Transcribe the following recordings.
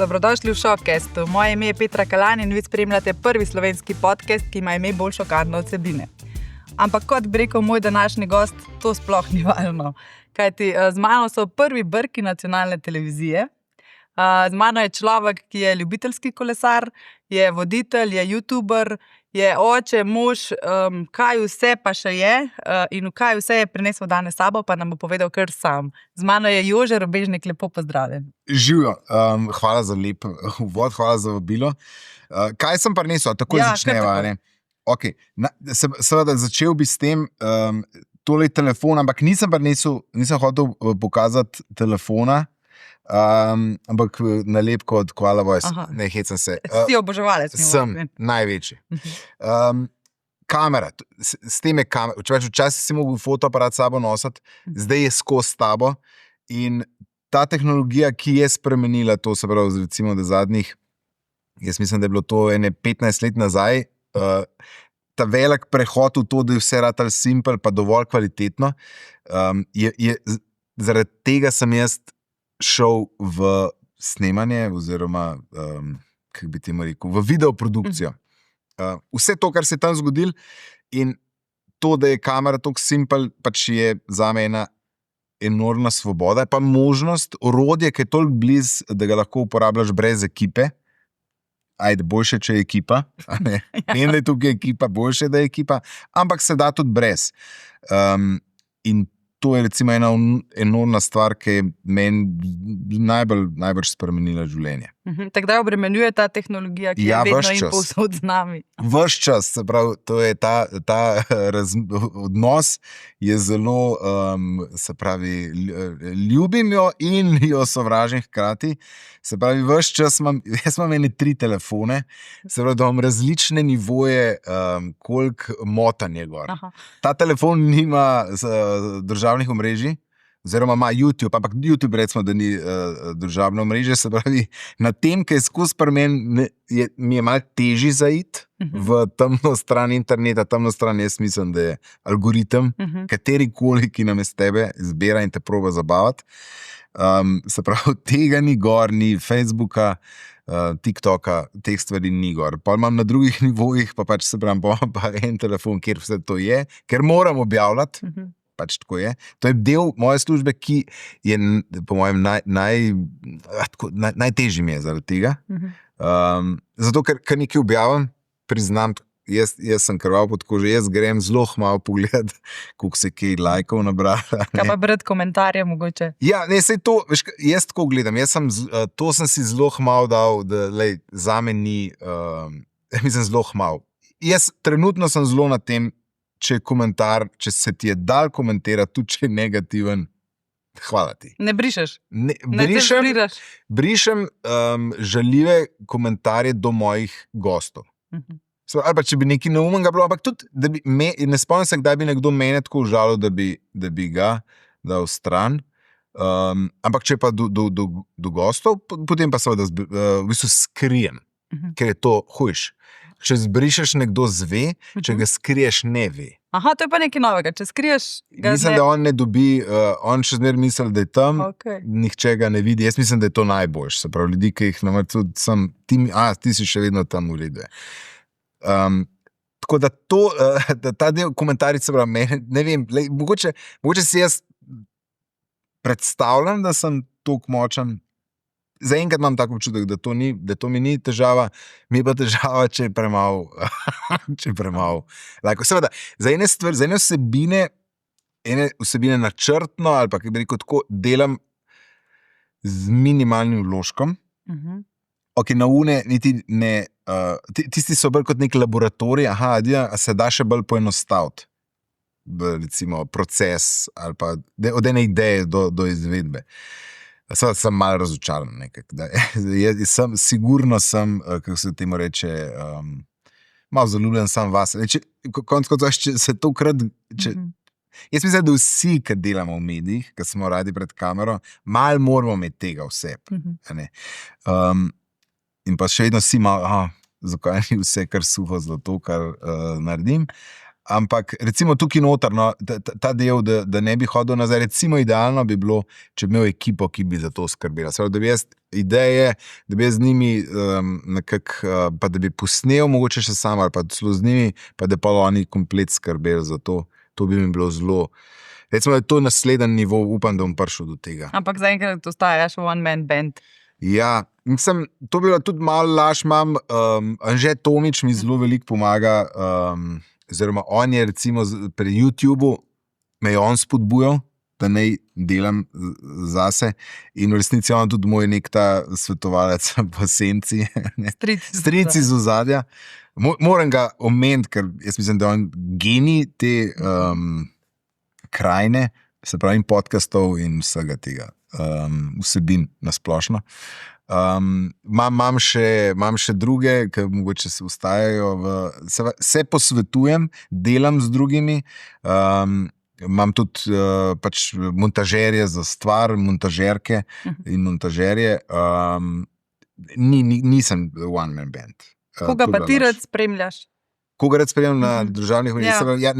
dobrodošli v Showcastu. Moje ime je Petra Kalan in vi spremljate prvi slovenski podcast, ki ima ime bolj šokantne vsebine. Ampak kot bi rekel moj današnji gost, to sploh ni važno. Kajti z mano so prvi brki nacionalne televizije. Z mano je človek, ki je ljubiteljski kolesar, je voditelj, je youtuber, je oče, mož, kaj vse pa še je in kaj vse je prinesel danes sabo, pa nam bo povedal kar sam. Z mano je Jože Robežnik, lepo pozdravljen. Živjo, hvala za lep uvod, hvala za vabilo. Kaj sem prinesel? Takoj začneva, ne? Ok, seveda začel bi s tem, tole telefon, ampak nisem hotel pokazati telefona, ampak nalepko od Koala Voice. Ne hecam se. Si oboževalec. Sem največji. Kamera, s tem je kamera. Včasih si mogel fotoaparat s sabo nositi, zdaj je skozi tabo in ta tehnologija, ki je spremenila to, se pravi, recimo, da zadnjih, jaz mislim, da je bilo to 15 let nazaj, ta velik prehod v to, da je vse ratalo simpel pa dovolj kvalitetno, zaradi tega sem jaz šel v snemanje oziroma, kako bi temu rekel, v videoprodukcijo. Vse to, kar se je tam zgodilo in to, da je kamera tako simpel, pač je zame ena enormna svoboda, pa možnost, orodje, ki je toliko blizu, da ga lahko uporabljaš brez ekipe. Ajde, boljše, če je ekipa. Vem, da je tukaj ekipa, boljše, da je ekipa, ampak se da tudi brez. In to je recimo ena enormna stvar, ki je meni najbolj spremenila življenje. Tako da obremenjuje ta tehnologija, ki je vedno in povsod z nami. Ves čas, se pravi, to je ta odnos je zelo, se pravi, ljubim jo in jo sovražim hkrati. Se pravi, ves čas jaz imam ene 3 telefone, se pravi, da imam različne nivoje, koliko motanje gor. Aha. Ta telefon nima državnih omrežij, oziroma ima YouTube, ampak YouTube recimo, da ni državno omrežje, se pravi, na tem, ki je skozi pri meni, mi je malo težji zaiti v temno stran interneta, temno stran, jaz mislim, da je algoritem, katerikoli, ki nam je s tebe zbira in te proba zabavati. Se pravi, tega ni gor, ni Facebooka, TikToka, teh stvari ni gor. Pa imam na drugih nivojih, pa pač se pravim, pa en telefon, kjer vse to je, ker moram objavljati, pač tako je. To je del moje službe, ki je po mojem najtežji mi je zaradi tega. Zato, ker nekaj objavim, priznam, jaz sem krval pod kožo, jaz grem zelo malo pogledati, koliko se kaj lajkov nabrala. Kaj pa brati komentarje mogoče? Ja, ne, sej to, veš, jaz tako gledam, to sem si zelo malo dal, da lej, zame ni, mislim zelo malo. Jaz trenutno sem zelo na tem, če se ti je dal komentirati, tudi če je negativen, hvala ti. Ne brišeš? Ne cenzuriraš? Brišem žaljive komentarje do mojih gostov. Ali pa če bi nekaj neumenega bilo, ampak tudi, ne spomnim se, kdaj bi nekdo mene tako užalil, da bi ga dal stran. Ampak če pa do gostov, potem pa seveda v bistvu skrijem, ker je to hujš. Če zbrišeš, nekdo zve, če ga skriješ, ne ve. Aha, to je pa nekaj novega, če skriješ, ga mislim, da on ne dobi, on še zmeraj misli, da je tam, nihče ga ne vidi. Jaz mislim, da je to najboljše. Se pravi, ljudi, ki jih tudi sem, ti si še vedno tam v redu. Tako da ta del komentarjev, se pravi, ne vem, mogoče si jaz predstavljam, da sem toliko močen. Zaenkrat imam tako občutek, da to mi ni težava, mi je pa težava, če je premalo. Seveda, za ene vsebine načrtno, ali pa, kako bi rekel tako, delam z minimalnim vložkom. Ok, na une niti ne, tisti so bolj kot nek laboratorij, a se da še bolj poenostaviti, recimo, proces, ali pa od ene ideje do izvedbe. Seveda sem malo razočaran nekako. Sigurno sem, kako se temu reče, malo zaljubljen sam vase. Konec koncev, če se to krat, jaz mislim, da vsi, ki delamo v medijih, ki smo radi pred kamero, malo moramo imeti tega vse. In pa še vedno si malo, zakaj ni vse kar suho za to, kar naredim. Ampak recimo tukaj noter, no, ta del, da ne bi hodil nazaj, recimo idealno bi bilo, če bi imel ekipo, ki bi za to skrbela. Seveda, da bi jaz ideje, da bi jaz z njimi nekako, pa da bi posnel mogoče še sam ali pa celo z njimi, pa da pa oni komplet skrbeli za to. To bi mi bilo zelo, recimo, da je to naslednji nivo, upam, da bom prišel do tega. Ampak zaenkrat ostajaš one-man band. Ja, mislim, to bi bilo tudi malo laž, imam, Anže Tomič mi zelo veliko pomaga, oziroma on je recimo pri YouTubu, me je on spodbujal, da naj delam zase in v resnici on tudi moj nek ta svetovalec v senci, stric iz ozadja. Moram ga omeniti, ker jaz mislim, da je on genij te krajine, se pravi in podcastov in vsega tega, vsebin nasplošno. Imam še druge, ki mogoče se ustajajo, se posvetujem, delam z drugimi, imam tudi pač montažerje za stvar, montažerke in montažerje, nisem one man band. Koga pa ti rad spremljaš? Koga rad spremljam na državnih medijih? Ja,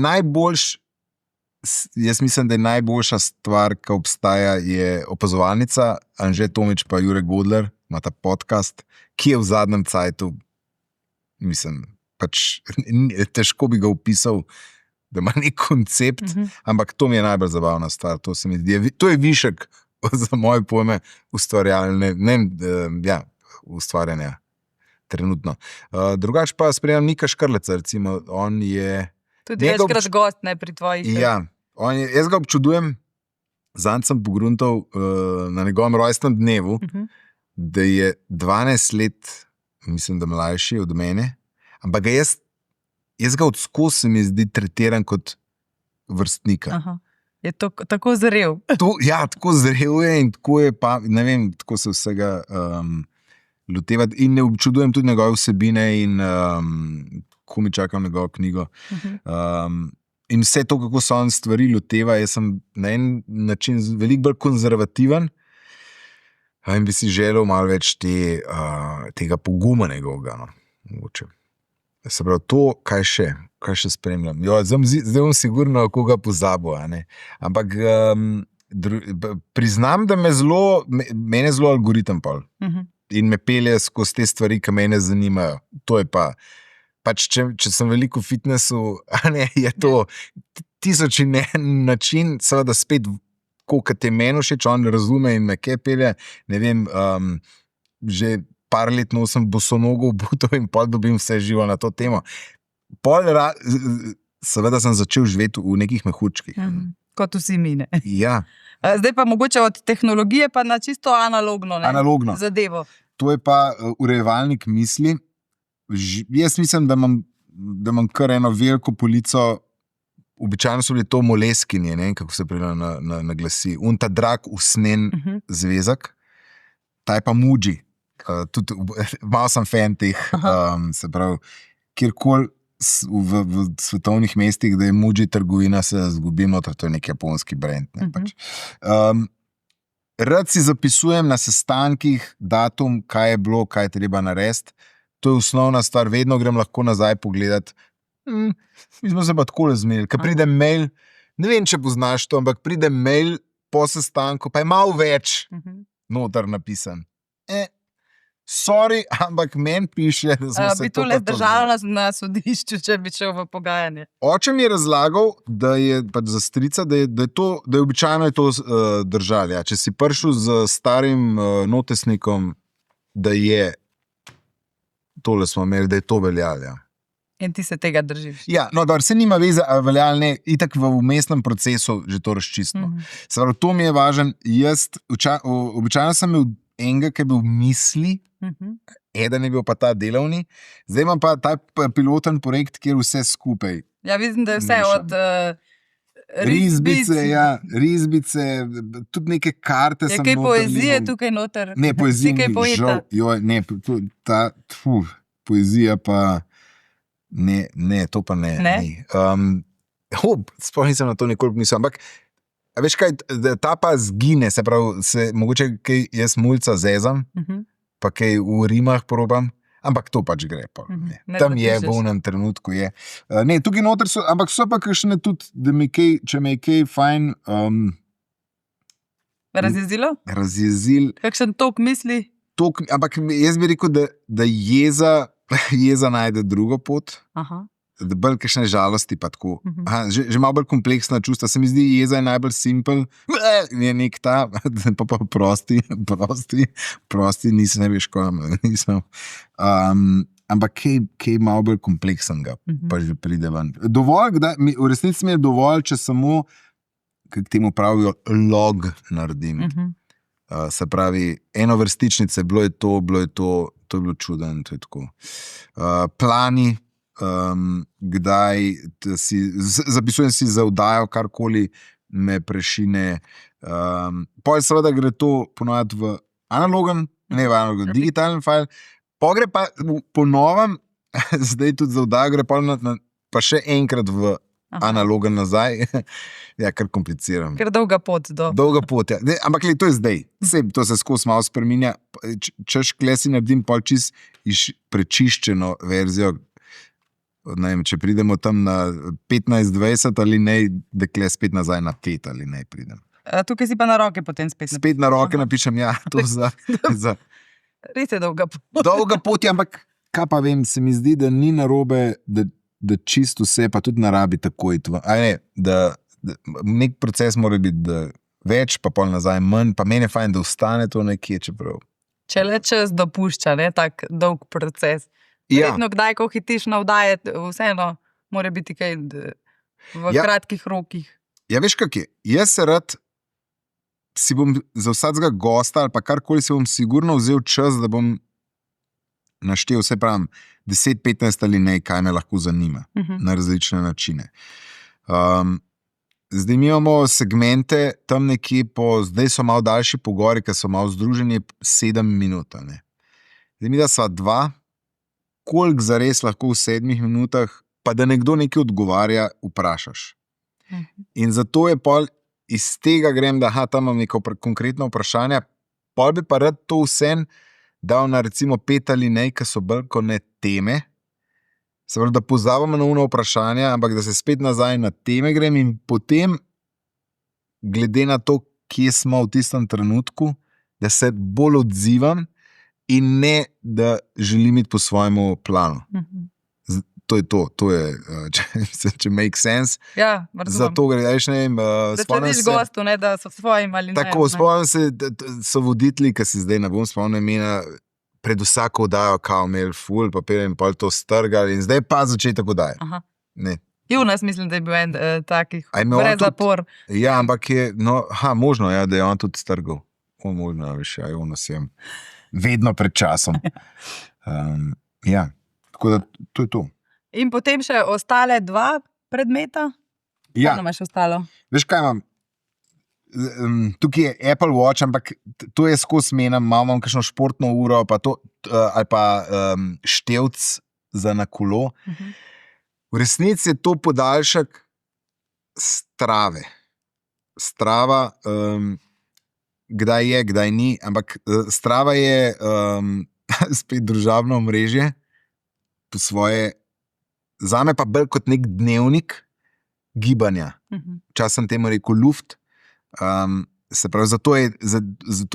jaz mislim, da je najboljša stvar, ki obstaja, je opazovalnica. Anže Tomič pa Jure Godler ima ta podcast, ki je v zadnjem cajtu, mislim, pač težko bi ga opisal, da ima nek koncept, ampak to mi je najbolj zabavna stvar. To je višek za moje pojme ustvarjanja trenutno. Drugač pa spremljam Nika Škrleca, recimo, on je tudi večkrat gost, ne, pri tvojih. Ja, jaz ga občudujem, zanj sem pogruntal na njegovem rojstnem dnevu, da je 12 let, mislim, da mlajši od mene, ampak jaz ga odskozi se mi zdi tretiran kot vrstnika. Aha. Je to tako zrel. Ja, tako zrel je in tako je pa, ne vem, tako se vsega lotevati in ne občudujem tudi njegove vsebine in ko mi čakam njegovo knjigo. In vse to, kako se on stvari loteva, jaz sem na en način veliko bolj konzervativen in bi si želel malo več tega poguma njegovega. No, mogoče. Se pravi, to, kaj še spremljam. Jo, zdaj bom sigurno koga pozabil, ampak priznam, da mene zelo algoritem pol. In me pelje skozi te stvari, ki mene zanimajo. To je pač, če sem veliko v fitnessu, je to tisoč in en način, seveda spet, koliko te meni všeč, on razume in me kaj pelje, ne vem, že par let nosim bosonogo v buto in pol dobim vse živo na to temo. Seveda sem začel živeti v nekih mehurčkih. Kot vsi mine. Ja. Zdaj pa mogoče od tehnologije pa na čisto analogno. Analogno. Zadevo. To je pa urejevalnik misli. Jaz mislim, da imam kar eno veliko polico, običajno so bili to moleskinje, ne, kako se na glasi. Ta drag usnen zvezek, ta je pa Muji. Tudi malo sem fan teh, se pravi, kjerkoli v svetovnih mestih, da je Muji trgovina, se zgubim noter, to je nek japonski brand. Pač. Rad si zapisujem na sestankih datum, kaj je bilo, kaj je treba narediti. To je osnovna stvar, vedno grem lahko nazaj pogledati. Mi smo se pa takole zmenili, ko pride mail, ne vem, če poznaš to, ampak pride mail po sestanku, pa je malo več noter napisan. Sorry, ampak meni piše, da smo se bi to le zdržala na sodišču, če bi šel v pogajanje. Oče mi je razlagal, da je pač za strica, da je običajno to držali. Ja. Če si prišel z starim notesnikom, da je tole smo imeli, da je to veljalo. Ja. In ti se tega držiš. Ja, no, dobro, se nima veze, ali veljalo ne, itak v vmesnem procesu že to razčistimo. Se pravi, to mi je važen. Jaz običajno sem imel enega, ki je bil v misli, eden je bil pa ta delovni, zdaj imam pa ta piloten projekt, kjer vse skupaj. Ja, vidim, da je vse od risbice, tudi neke karte sem noter. Je kaj poezije tukaj noter? Ne, poezije mi žal. Ne, poezija pa ne, to pa ne. Sploh nisem na to nikoli mislil, ampak a veš kaj, ta pa zgine, se pravi, mogoče kaj jaz mulca zezam, pa kaj v rimah probam, Ampak to pač gre. Pa, ne. Ne Tam je, zapišeš. v enem trenutku je. Ne, tukaj noter so, ampak so pa kakšne tudi, da mi kaj, če me je kaj fajn Razjezilo? razjezil. Kakšen tok misli? Ampak jaz bi rekel, da jeza najde drugo pot. Aha. Da bolj kakšne žalosti pa tako. Mhm. Že malo bolj kompleksna čustva. Se mi zdi, jeza je najbolj simpel. Je nek ta, pa prosti, nisem, ne veš, ko nisem. Ampak kaj malo bolj kompleksnega, pa že pride ven. Dovolj, v resnici mi je dovolj, če samo, kako temu pravijo, log naredim. Se pravi, enovrstičnice, bilo je to je bilo čuden, to je tako. Plani, kdaj zapisujem si za vdajo, karkoli me prešine. Pol seveda gre to ponovati v analogen, ne v analogen, digitalen file. Pogre pa po novem, zdaj tudi za vdajo gre pa še enkrat v analogen nazaj. Ja, kar kompliciram. Ker dolga pot do. Dolga pot, ja. Ampak to je zdaj. To se skozi malo spreminja. Češ klesi naredim pol čist prečiščeno verzijo. Ne vem, če pridemo tam na 15-20 ali ne, da kle spet nazaj na 5 ali ne pridem. Tukaj si pa na roke potem spet. Spet na roke napišem, ja, to za Res je dolga pot. dolga pot, ampak kaj pa vem, se mi zdi, da ni narobe, da čisto vse, pa tudi narabi takoj. Da nek proces mora biti več, pa pol nazaj manj, pa meni je fajn, da ostane to nekje, čeprav. Če le čas dopušča, ne, tak dolg proces. Verjetno, kdaj, ko hitiš na vdaje, vseeno mora biti kaj v kratkih rokih. Ja, veš, kak je? Jaz se rad si bom za vsakega gosta ali pa karkoli si bom sigurno vzel čas, da bom naštel, vse pravim, 10-15 ali ne, kaj me lahko zanima na različne načine. Zdaj mi imamo segmente tam nekje zdaj so malo daljši pogori, ker so malo združeni 7 minut. Ne? Zdaj mi da sva 2, koliko zares lahko v 7 minutah, pa da nekdo nekaj odgovarja, vprašaš. In zato je pol iz tega grem, da tam imam neko konkretno vprašanje, pol bi pa rad to vsem dal na recimo 5 ali ne, ki so bolj kot ne teme, se pravi, da pozabamo na uno vprašanje, ampak da se spet nazaj na teme grem in potem, glede na to, kje smo v tistem trenutku, da se bolj odzivam in ne, da želim iti po svojemu planu. To je, če make sense. Ja, razumem. Zato gre, ne vem, da slediš gostu, ne, da so svojim ali ne. Tako, spomnim se, so voditelji, ki si zdaj ne bom spomnil imena, pred vsako vdajo kao imeli ful, papir in pol to strgali in zdaj pa začetek vdaje. Jonas mislim, da je bil en takih, brez zapor. Ja, ampak je, možno, ja, da je on tudi strgal. Možno, veš, ja, Jonas je vedno pred časom. Ja, tako da to je to. In potem še ostale 2 predmeta? Ja. Kaj imaš ostalo? Veš, kaj imam? Tukaj je Apple Watch, ampak to je skozi menem, imam kakšno športno uro, pa to, ali pa števc za na kolo. V resnici je to podaljšek Strave. Strava, kdaj je, kdaj ni, ampak Strava je spet družabno omrežje, po svoje, zame pa bolj kot nek dnevnik gibanja. Včasih sem temu rekel luft. Se pravi, zato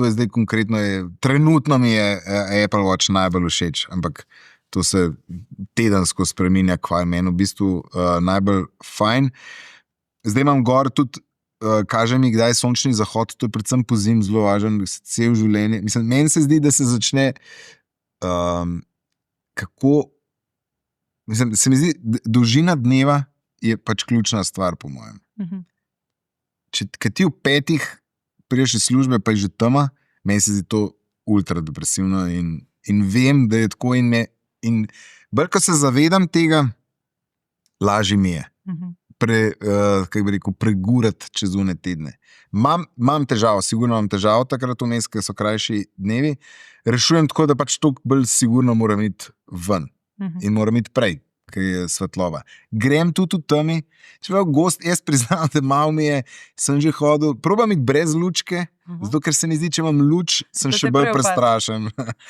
je zdaj konkretno, trenutno mi je Apple Watch najbolj všeč, ampak to se tedensko spreminja, kva je meni v bistvu najbolj fajn. Zdaj imam gor tudi, kaže mi, kdaj je sončni zahod, to je predvsem po zim zelo važen, cel življenje. Mislim, meni se zdi, da se začne se mi zdi, dolžina dneva je pač ključna stvar, po mojem. Če ti v 5 priješ iz službe, pa je že tema, meni se zdi to ultra depresivno in vem, da je tako in bolj, ko se zavedam tega, lažje mi je. Kako bi rekel, pregurati čez une tedne. Imam težavo, sigurno imam težavo takrat vmes, ker so krajši dnevi. Rešujem tako, da pač toliko bolj sigurno moram iti ven. In moram iti prej. ki je svetloba. Grem tudi v temi, čeprav gost, jaz priznam, da malo mi je, sem že hodil, probam iti brez lučke, zato ker se mi zdi, če imam luč, sem Da še te bolj preopade. prestrašen.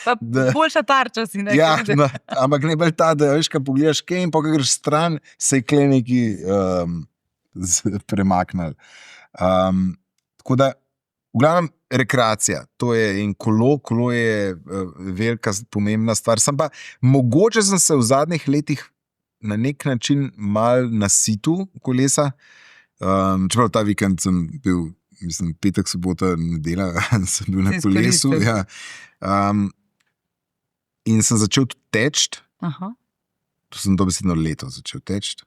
Pa boljša tarča si, ne? Ja, Ker- no, ampak ne bolj ta, da veš, kaj pogledaš kaj in pa ko greš stran, se je kle neki premaknil. Tako da, v glavnem, rekreacija, to je in kolo je velika, pomembna stvar. Mogoče sem se v zadnjih letih na nek način mal nasitil kolesa, čeprav ta vikend sem bil, mislim, petek, sobota, nedelja, sem bil na Si kolesu. izkoristil. Ja. In sem začel tudi teči, Aha. to sem dobesedno leto začel teči,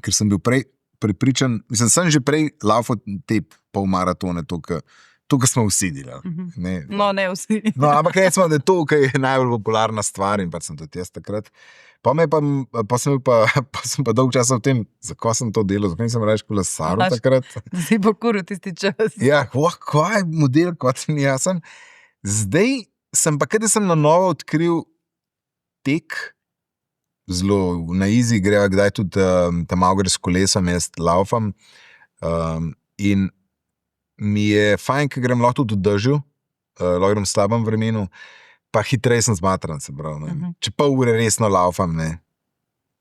ker sem bil prej prepričan, mislim, sem že prej laufal te polmaratone, to, kar smo vsi delali. Ne, No, ne vsi. no, ampak recimo, da je to, kar je najbolj popularna stvar in pa sem tudi jaz takrat. Pa sem pa dolgo časa v tem, zakaj sem to delal, zakaj nisem reč kolesaril Znaš. takrat. Si pokuril tisti čas. Ja, kaj je model, kot sem jaz. Zdaj sem pa, kada sem na novo odkril tek, zelo na izi greva, kdaj tudi tam malo greš s kolesom, jaz laufam. In mi je fajn, ker grem lahko tudi v dežju, lahko grem v slabem vremenu, pa hitreje sem zmatran, se pravi. Če pol ure resno laufam, ne,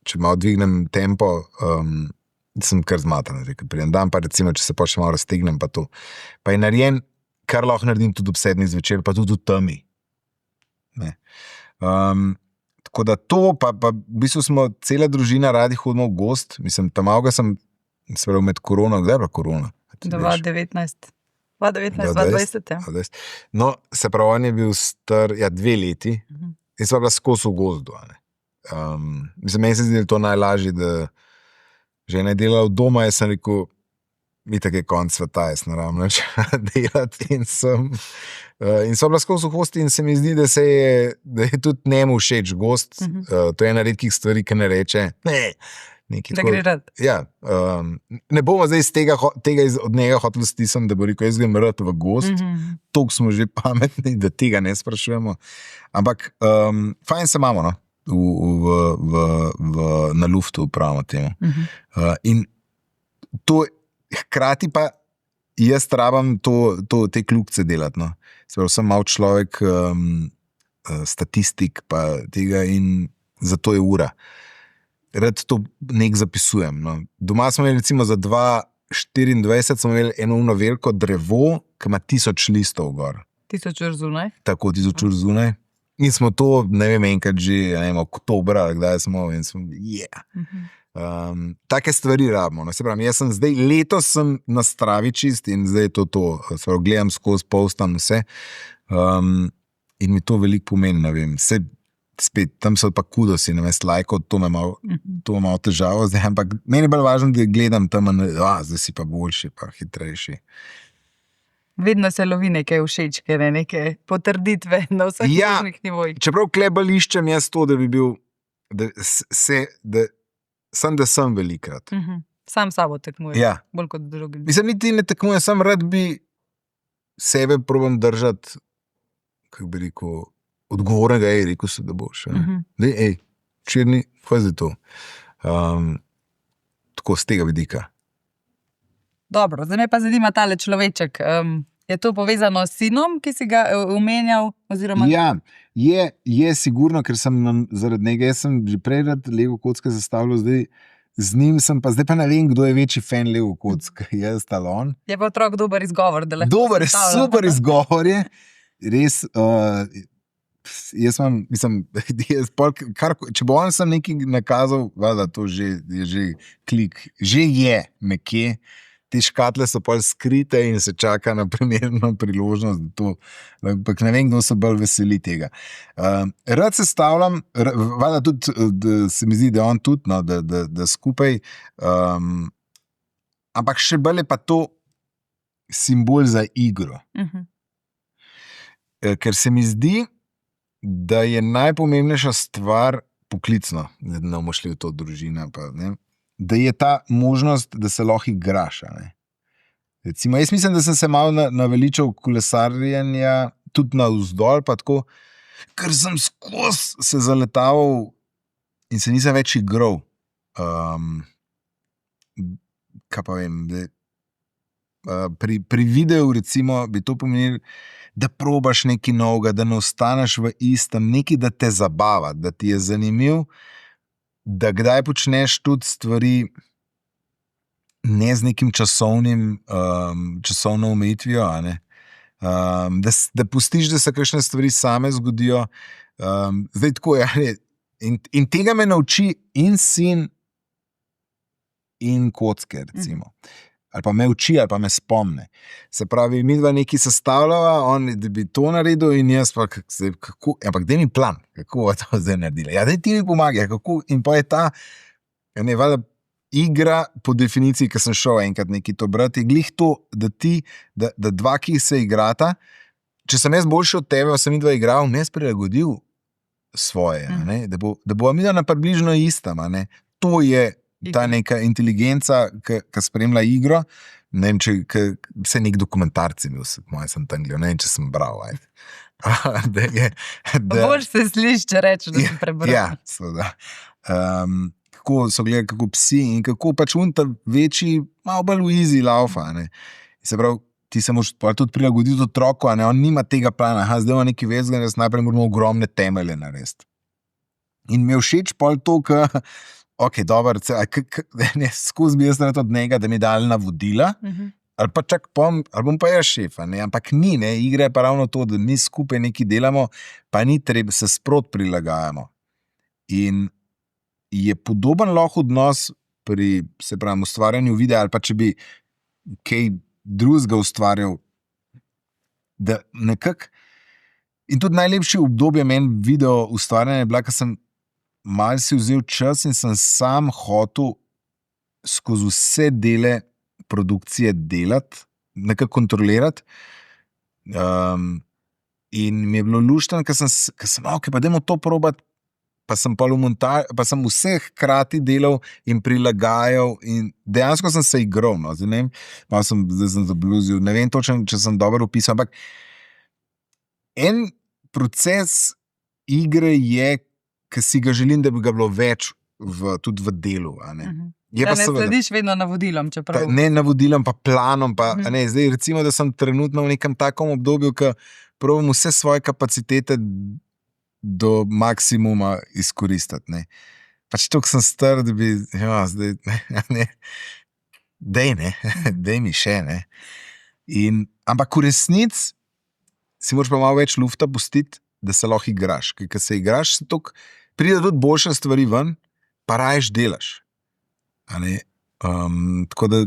če malo dvignem tempo, sem kar zmatran, rekel prijem dan, pa recimo, če se pa še malo raztegnem, pa to. Pa je narejen, kar lahko naredim tudi ob 7 zvečer, pa tudi v temi. Ne. Tako da to, pa v bistvu smo cela družina radi hodimo v gost, mislim, tam malga sem, se pravi, med korono, kdaj je bila korona? 2019. 2019, Ja, 2020, ja. 20. No, se pravi, on je bil star 2 leti in sva bila skozi v gozdu. a ne. Mislim, meni se zdi, da je to najlažje, da žena je delala od doma, jaz sem rekel, itak je konc sveta, jaz ne rabim nič delati in sva bila skozi v gosti in se mi zdi, da je tudi njemu všeč gost. To je ena redkih stvari, ki ne reče, Da gre rad. Ja, ne bomo zdaj od njega hoteli stisniti, da bo rekel, jaz grem rad v gost. Toliko smo že pametni, da tega ne sprašujemo. Ampak fajn se imamo, no? Na luftu pravimo temu. In to hkrati pa jaz rabam te kljukce delati. No? Sem mal človek statistik pa tega in zato je ura. Rad to nek zapisujem. No. Doma smo imeli recimo za 2024 smo imeli eno veliko drevo, ki ima 1000 listov gor. 1000 ur zunaj. Tako, 1000 ur zunaj. In smo to, ne vem, enkrat že, ne vem, oktobra, kdaj smo, in smo, take stvari rabimo. No. Se pravi, jaz sem zdaj, letos sem na stravi čist in zdaj je to. Se pravi, gledam skozi, postam vse. In mi to veliko pomeni, ne vem, spet, tam so pa kudosi, ne vem, lajko, to me malo težavo zdaj, ampak meni je bolj važno, da gledam tam, zdaj si pa boljši, pa hitrejši. Vedno se lovi nekaj všečke, neke potrditve na vseh možnih nivojih. Čeprav klebal iščem jaz to, da bi bil, da sem velikrat. Sam sabo tekmuje, Ja. bolj kot drugim. Mislim, niti ne tekmujem, sam rad bi sebe probam držati, kako bi rekel, odgovornega, rekel se, da boš. Čirni, kaj je to? Tako z tega vidika. Dobro, zdaj me pa zanima tale človeček. Je to povezano s sinom, ki si ga omenjal? Oziroma... Ja, je sigurno, ker sem zaradi njega, jaz sem že prej rad Lego kocke zastavljal, zdaj z njim sem pa, zdaj pa ne vem, kdo je večji fan Lego kocke, jaz ali on. Je pa otrok dober izgovor, da lahko Dober, sestavlja. super izgovor je, res, jaz imam, mislim, če bo on sem nekaj nakazal, da to že je že klik, že je nekje, te škatle so pol skrite in se čaka na primerno priložnost, ampak ne vem, kdo se bolj veseli tega. Rad sestavljam, tudi, da se mi zdi, da on tudi, no, da skupaj, ampak še bolj je pa to simbol za igro. Ker se mi zdi, da je najpomembnejša stvar poklicno, da ne bomo šli v to družino, pa, ne, da je ta možnost, da se lahko igraš. Recimo, jaz mislim, da sem se malo naveličal kolesarjenja, tudi navzdol, pa tako, ker sem skozi se zaletaval in se nisem več igral. Kaj pa vem, pri videu recimo bi to pomenilo, da probaš nekaj novega, da ne ostaneš v istem, nekaj, da te zabava, da ti je zanimiv, da kdaj počneš tudi stvari ne z nekim časovno omejitvijo, a ne? Da pustiš, da se kakšne stvari same zgodijo. Zdaj tako je, in tega me nauči in sin in kocke, recimo. Ali pa me uči, ali pa me spomne. Se pravi, mi dva nekaj sestavljava, on da bi to naredil in jaz pa, kako, ampak daj mi plan, kako bo to zdaj naredila. Ja, daj ti mi pomagaj, kako, in pa je ta, ne, vada, igra po definiciji, ki sem šel enkrat nekaj to brati, glih to, da dva, ki se igrata, če sem jaz boljši od tebe, sem mi dva igral, me jaz prilagodil svoje, ne, da bo mi da na približno istem, ne. To je ta neka inteligenca, ki spremlja igro, ne vem, če vse nek dokumentarci imel, moje sem tam gledal, ne vem, če sem bral. Bolj se sliši, če rečeš, da si prebral. Ja, seveda. Kako so gledali, kako psi in kako pač unta večji, malo bolj v easy laufa. Ne. Se pravi, ti se moraš tudi prilagoditi otroku, a ne, on nima tega plana, zdaj ima neki vezgan, jaz najprej moramo ogromne temelje narediti. In mi je všeč pol to, ok, dobro, skozi bi jaz naredil od njega, da mi dali navodila, ali pa čak ali bom pa jaz šef, ne, ampak ni, ne, igra je pa ravno to, da mi skupaj nekaj delamo, pa ni treba, se sprot prilagajamo. In je podoben lahko odnos pri, se pravi, ustvarjanju videa, ali pa če bi kaj drugega ustvarjal, da nekako, in tudi najlepše obdobje meni video ustvarjanja je bila, ker sem malo si vzel čas in sem sam hotel skozi vse dele produkcije delati, nekako kontrolirati. In mi je bilo luštno, ker sem ok, pa dajmo to probati, pa sem vse hkrati delal in prilagajal in dejansko sem se igral, no. Zdaj ne vem, zdaj sem zabluzil, ne vem točno, če sem dobro opisal, ampak en proces igre je, ki si ga želim, da bi ga bilo več tudi v delu. A ne? Da ne slediš vedno navodilom, čeprav. Ne navodilom, pa planom. Pa, ne, zdaj, recimo, da sem trenutno v nekem takom obdobju, ki probam vse svoje kapacitete do maksimuma izkoristiti. Ne. Pač toliko sem star, da bi, zdaj, dej mi še. Ne. Ampak v resnici si moraš pa malo več lufta pustiti, da se lahko igraš. Ker se igraš, pride tudi boljše stvari ven, pa raješ delaš. Tako da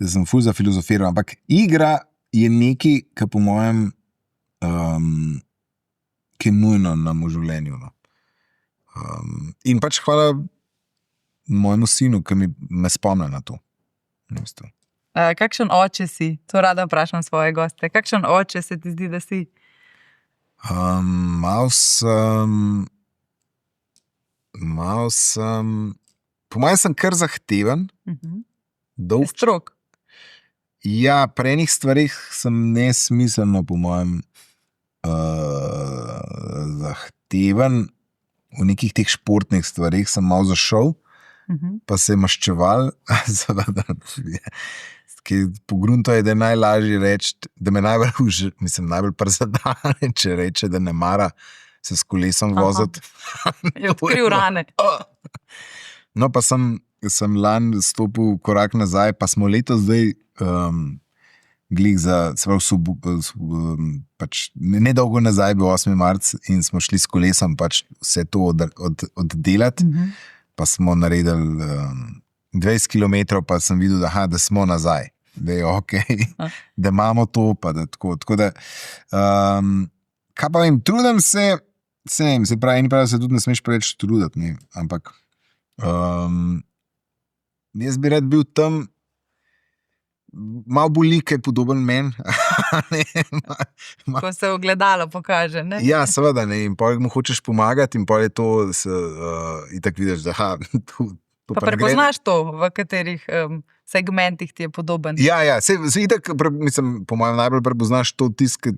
sem ful zafilozofiral, ampak igra je nekaj, ki po mojem ki je nujno nam v življenju. No. In pač hvala mojemu sinu, ki me spomne na to. Kakšen oče si? To rada vprašam svoje goste. Kakšen oče se ti zdi, da si? Mal sem, po mojem sem kar zahteven, dolg. Strog. Ja, pri enih stvarih sem nesmiselno, po mojem, zahteven, v nekih teh športnih stvarih sem malo zašel, pa se je maščeval, pogrunto je, da je najlažje reči, da me najbolj prizadene, če reče, da ne mara se s kolesom voziti. Je odkril rane. No, pa sem lani stopil korak nazaj, pa smo letos zdaj glih pač nedolgo nazaj bil 8. marc in smo šli s kolesom pač vse to oddelati, pa smo naredili 20 km, pa sem videl, da smo nazaj, da je ok, da imamo to, pa da tako. Tako da, kaj pa vem, trudim se, se pravi, se tudi ne smeš preveč truditi, ne, ampak jaz bi rad bil tam, malo boli, kaj je podoben meni. Ko se ogledalo pokaže, ne? Ja, seveda, ne, in potem mu hočeš pomagati in potem je to, itak vidiš, da pa prepoznaš to, v katerih segmentih ti je podoben. Ja, se itak, mislim, po mojem najbolj prepoznaš to tisk,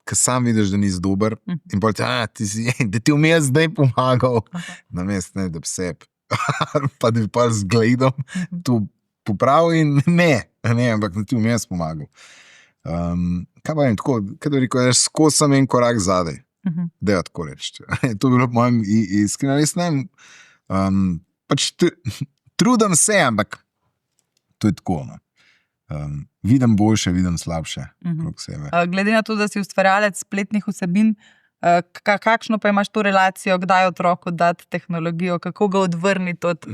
ker sam vidiš, da nisi dober, in pa da ti vmes zdaj pomagal, namesto da bi se, pa da bi pa zgledal to popravil in ne, ampak da ti vmes pomagal. Kaj pa vem, tako, kaj da rekel, skozi sem en korak zadaj, da je tako reči. To bi bilo po mojem iskreno, res ne vem, pač trudim se, ampak to je tako, no. Vidim boljše, vidim slabše. Glede na to, da si ustvarjalec spletnih vsebin, kakšno pa imaš to relacijo, kdaj otroku dati tehnologijo, kako ga odvrniti od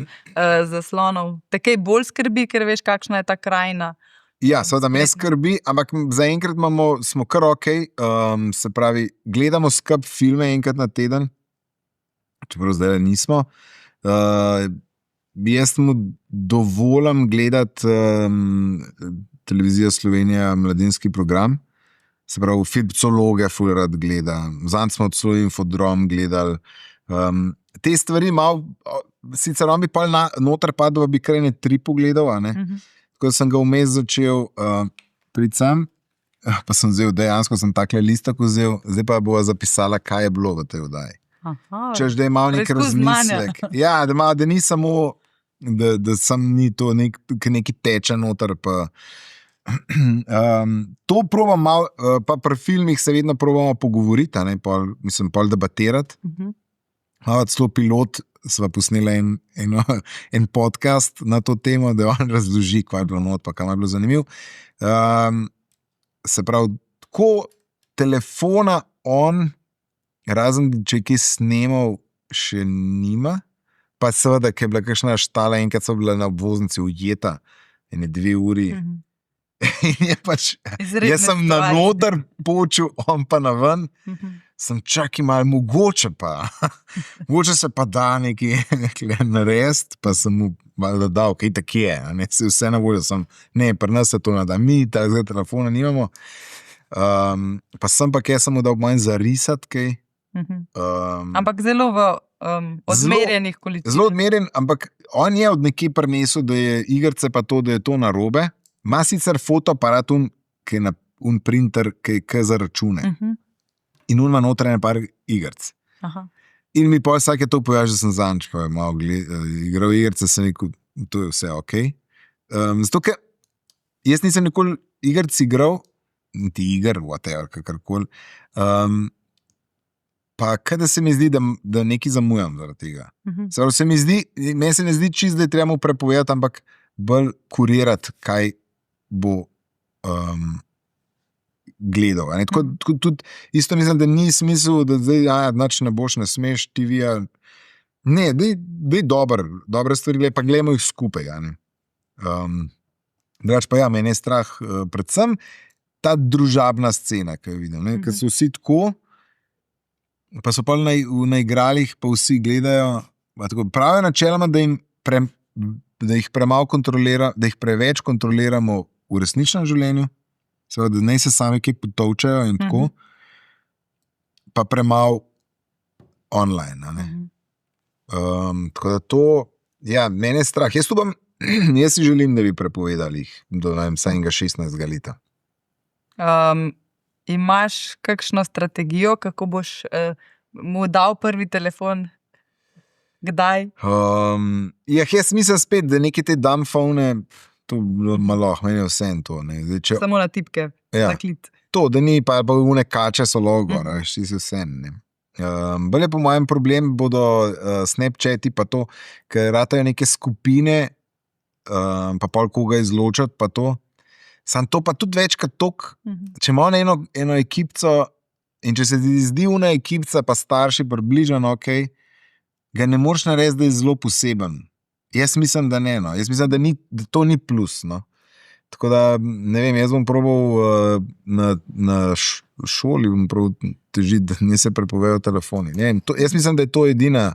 zaslonov? Te kaj bolj skrbi, ker veš, kakšna je ta krajina? Ja, seveda me skrbi, ampak zaenkrat smo kar ok, se pravi, gledamo skupaj filme enkrat na teden, čeprav zdaj nismo. Jaz mu dovolim gledati Televizija Slovenija mladinski program, se pravi, Filipcologe ful rad gleda, zanj smo celo Infodrom gledali. Te stvari malo, sicer on bi pa noter padel, bi kar ene 3 pogledal, a ne? Tako da sem ga vmes začel priti sam, pa sem vzel, dejansko sem takle listak vzel, zdaj pa bova zapisala, kaj je bilo v tej oddaji. Češ, da je malo nek razmislek. Ja, da ni samo, da sem ni to neki teče noter, pa to probam malo, pa pri filmih se vedno probamo pogovoriti, mislim, pol debatirati. Celo pilot sva posnela en podcast na to temo, da on razloži, kaj je bilo not, pa kaj je bilo zanimiv. Se pravi, tako telefona on, razen če je kaj snemal, še nima, pa seveda, ker je bila kakšna štala, enkrat so bila na obvoznici ujeta, 2 uri. In je pač, jaz sem na noter počel, on pa na ven, sem čakaj malo, mogoče se pa da nekaj narediti, pa sem mu malo dal, kaj tak je, se vse na voljo, pri nas se to nada, mi takega telefona nimamo, pa sem pa kaj sem mu dal manj zarisati, kaj. Ampak zelo v odmerjenih količinah. Zelo odmerjen, ampak on je od nekje prinesel, da je igrice pa to, da je to narobe. Ima sicer fotoaparat, ki je un printer, ki je za račune. In ima notranje par igric. In mi pa vsake to pojaš, da sem zanč, pa je malo igral igrice, sem rekel, to je vse ok. Zato, ker jaz nisem nikoli igric igral, niti igr, whatever, kakorkoli. Pa kada se mi zdi, da nekaj zamujam zaradi tega. Meni se ne zdi čist, da je treba mu prepovedati, ampak bolj kurirati, kaj bo gledal. Tudi isto mislim, da ni smisel, da zdaj nič ne boš, ne smeš TV-ja. Ne, daj dobre stvari, pa gledamo jih skupaj. Drugač pa ja, meni je strah predvsem ta družabna scena, ki jo vidim, ker so vsi tako, pa so pa na igralih, pa vsi gledajo, pravi načeloma, da jih premalo kontrolira, da jih preveč kontroliramo v resničnem življenju, seveda, da naj se sami kaj potovčajo in tako, pa premalo online. Tako da to, ja, mene je strah. Jaz si želim, da bi prepovedali jih do vsega 16 leta. Imaš kakšno strategijo, kako boš mu dal prvi telefon? Kdaj? Jaz mislim spet, da neke te dumbphone, to bilo malo, meni je vse to. Samo na tipke, zaklit. To, da ni, pa une kače so logo, si se vse. Bolje po mojem problem bodo Snapchati pa to, ker ratajo neke skupine, pa pol koga izločati pa to. Sam to pa tudi večkrat tok, če ima eno ekipco in če se ti zdi una ekipca pa starši približno, ok, ga ne moreš narediti, da je zelo poseben. Jaz mislim, da ne. Jaz mislim, da to ni plus. Tako da, ne vem, jaz bom probal na šoli težiti, da ne se prepovejo telefoni. Jaz mislim, da je to edina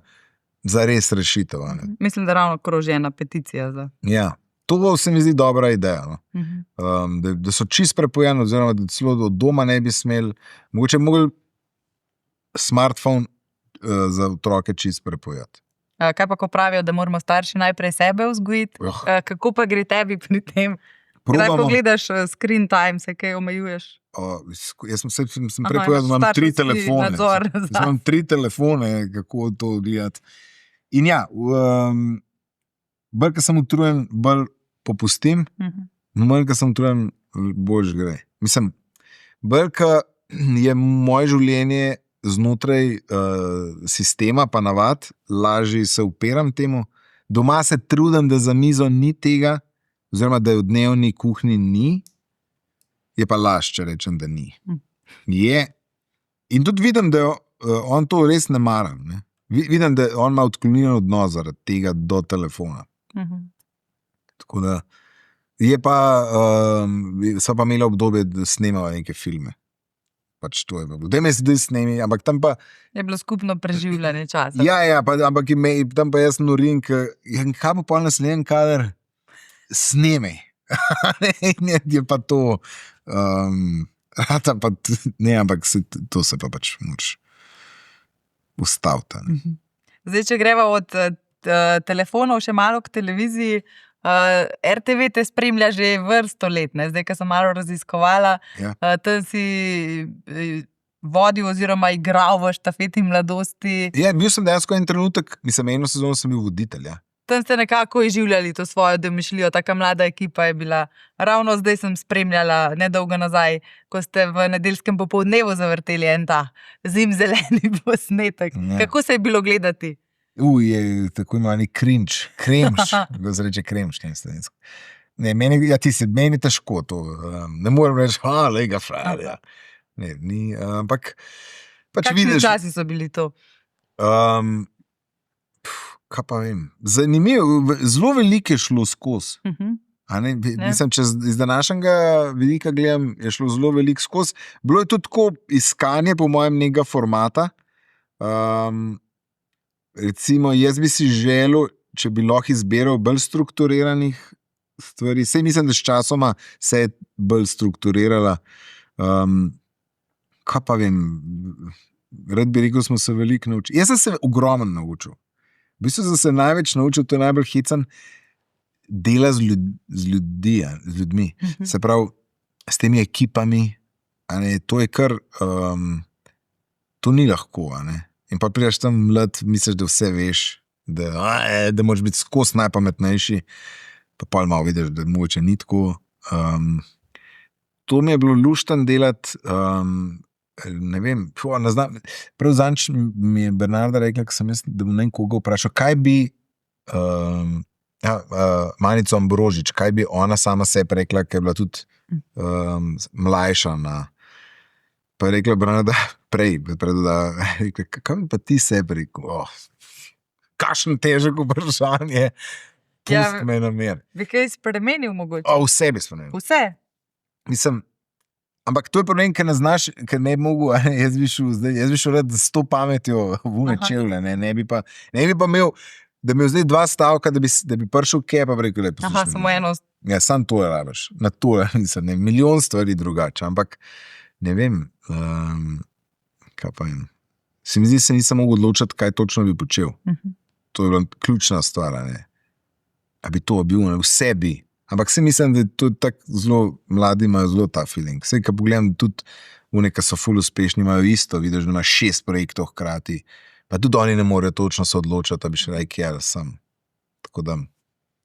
zares rešitev. Mislim, da ravno kroži ena peticija. Ja. To se mi zdi dobra ideja. Da so čist prepojeni, oziroma da celo od doma ne bi smeli, mogoče mogli smartphone za otroke čist prepojati. Kaj pa, ko pravijo, da moramo starši najprej sebe vzgojiti? Kako pa gre tebi pri tem? Kdaj pogledaš screen time, se kaj omejuješ? Jaz sem prej povedal, da imam 3 telefone. Jaz imam 3 telefone, kako to gledati. In ja, bolj, ko sem utrujen, bolj popustim, bolj, ko sem utrujen, bolj gre. Mislim, bolj, ko je moje življenje znotraj sistema, pa navad, lažje se upiram temu. Doma se trudim, da za mizo ni tega, oziroma da je v dnevni kuhinji ni, je pa laž, če rečem, da ni. Je. In tudi vidim, da on to res ne mara. Ne? Vidim, da on ima odklonilen odnos zaradi tega do telefona. Tako da je pa, sva pa imela obdobje, da snemava neke filme. Pač to je bilo. Da me zdaj snemi, ampak tam pa... Je bilo skupno preživljanje časa. Ja, ampak tam pa jaz norim, kaj pa pol naslednji kader snemi. Je pa to... ampak to se pa pač moč ustaviti. Zdaj, če greva od telefonov še malo k televiziji, RTV te spremlja že vrsto let, ne? Zdaj, ko sem malo raziskovala, tam si vodil oziroma igral v štafeti mladosti. Ja, bil sem dejansko en trenutek, eno sezono sem bil voditelj, ja. Tam ste nekako izživljali to svojo domišljijo, taka mlada ekipa je bila. Ravno zdaj sem spremljala nedolgo nazaj, ko ste v nedeljskem popoldnevu zavrteli en ta zimzeleni posnetek. Ja. Kako se je bilo gledati? Je tako imenovani kremš, kdo se reče kremš, ne, meni je težko to, ne morem reči, lega fraja, ne, ni, ampak pač vidiš. Kakšni časi so bili to? Kaj pa vem, zanimivo, zelo veliko je šlo skozi, mislim, če iz današnjega vidika gledam, je šlo zelo veliko skozi, bilo je tudi tako iskanje po mojem nekega formata, recimo, jaz bi si želel, če bi lahko izbiral bolj strukturiranih stvari, saj mislim, da s časoma se je bolj strukturirala. Kaj pa vem, rad bi rekel, smo se veliko naučili. Jaz sem se ogromno naučil. V bistvu sem se največ naučil, to je najbolj hecen, dela z ljudmi. Se pravi, s temi ekipami, to je kar, to ni lahko, In pa prideš tam mlad, misliš, da vse veš, da moraš biti skozi najpametnejši, pa pol malo vidiš, da mogoče ni tako. To mi je bilo luštno delati, ne vem, prav zadnjič mi je Bernarda rekla, da bom nekoga vprašal, kaj bi Manico Ambrožič, kaj bi ona sama sebi rekla, ker je bila tudi mlajša pa je rekla Bernarda prej, kaj bi pa ti sebi rekel? Kakšen težek vprašanje, pust me na mir. Bi kaj spremenil mogoče? Vse bi spremenil. Vse? Mislim, ampak to je problem, ker ne znaš, ker ne bi mogel, jaz bi šel rad s to pametjo v čevlje, ne bi pa imel, da bi imel zdaj 2 stavka, da bi prišel kje, pa bi rekel, samo eno. Ja, sam to je rabiš, na to je, milijon stvari drugače, ampak ne vem, kaj pa vem. Se mi zdi, se nisem mogel odločiti, kaj točno bi počel. To je bila ključna stvar, a bi to bil, vse bi. Ampak se mislim, da to tako zelo, mladi imajo zelo ta feeling. Vse, ko pogledam, tudi ki so ful uspešni, imajo isto, vidiš, da ima 6 projektov hkrati, pa tudi oni ne morejo točno se odločiti, da bi še rekel, kjer sem. Tako da.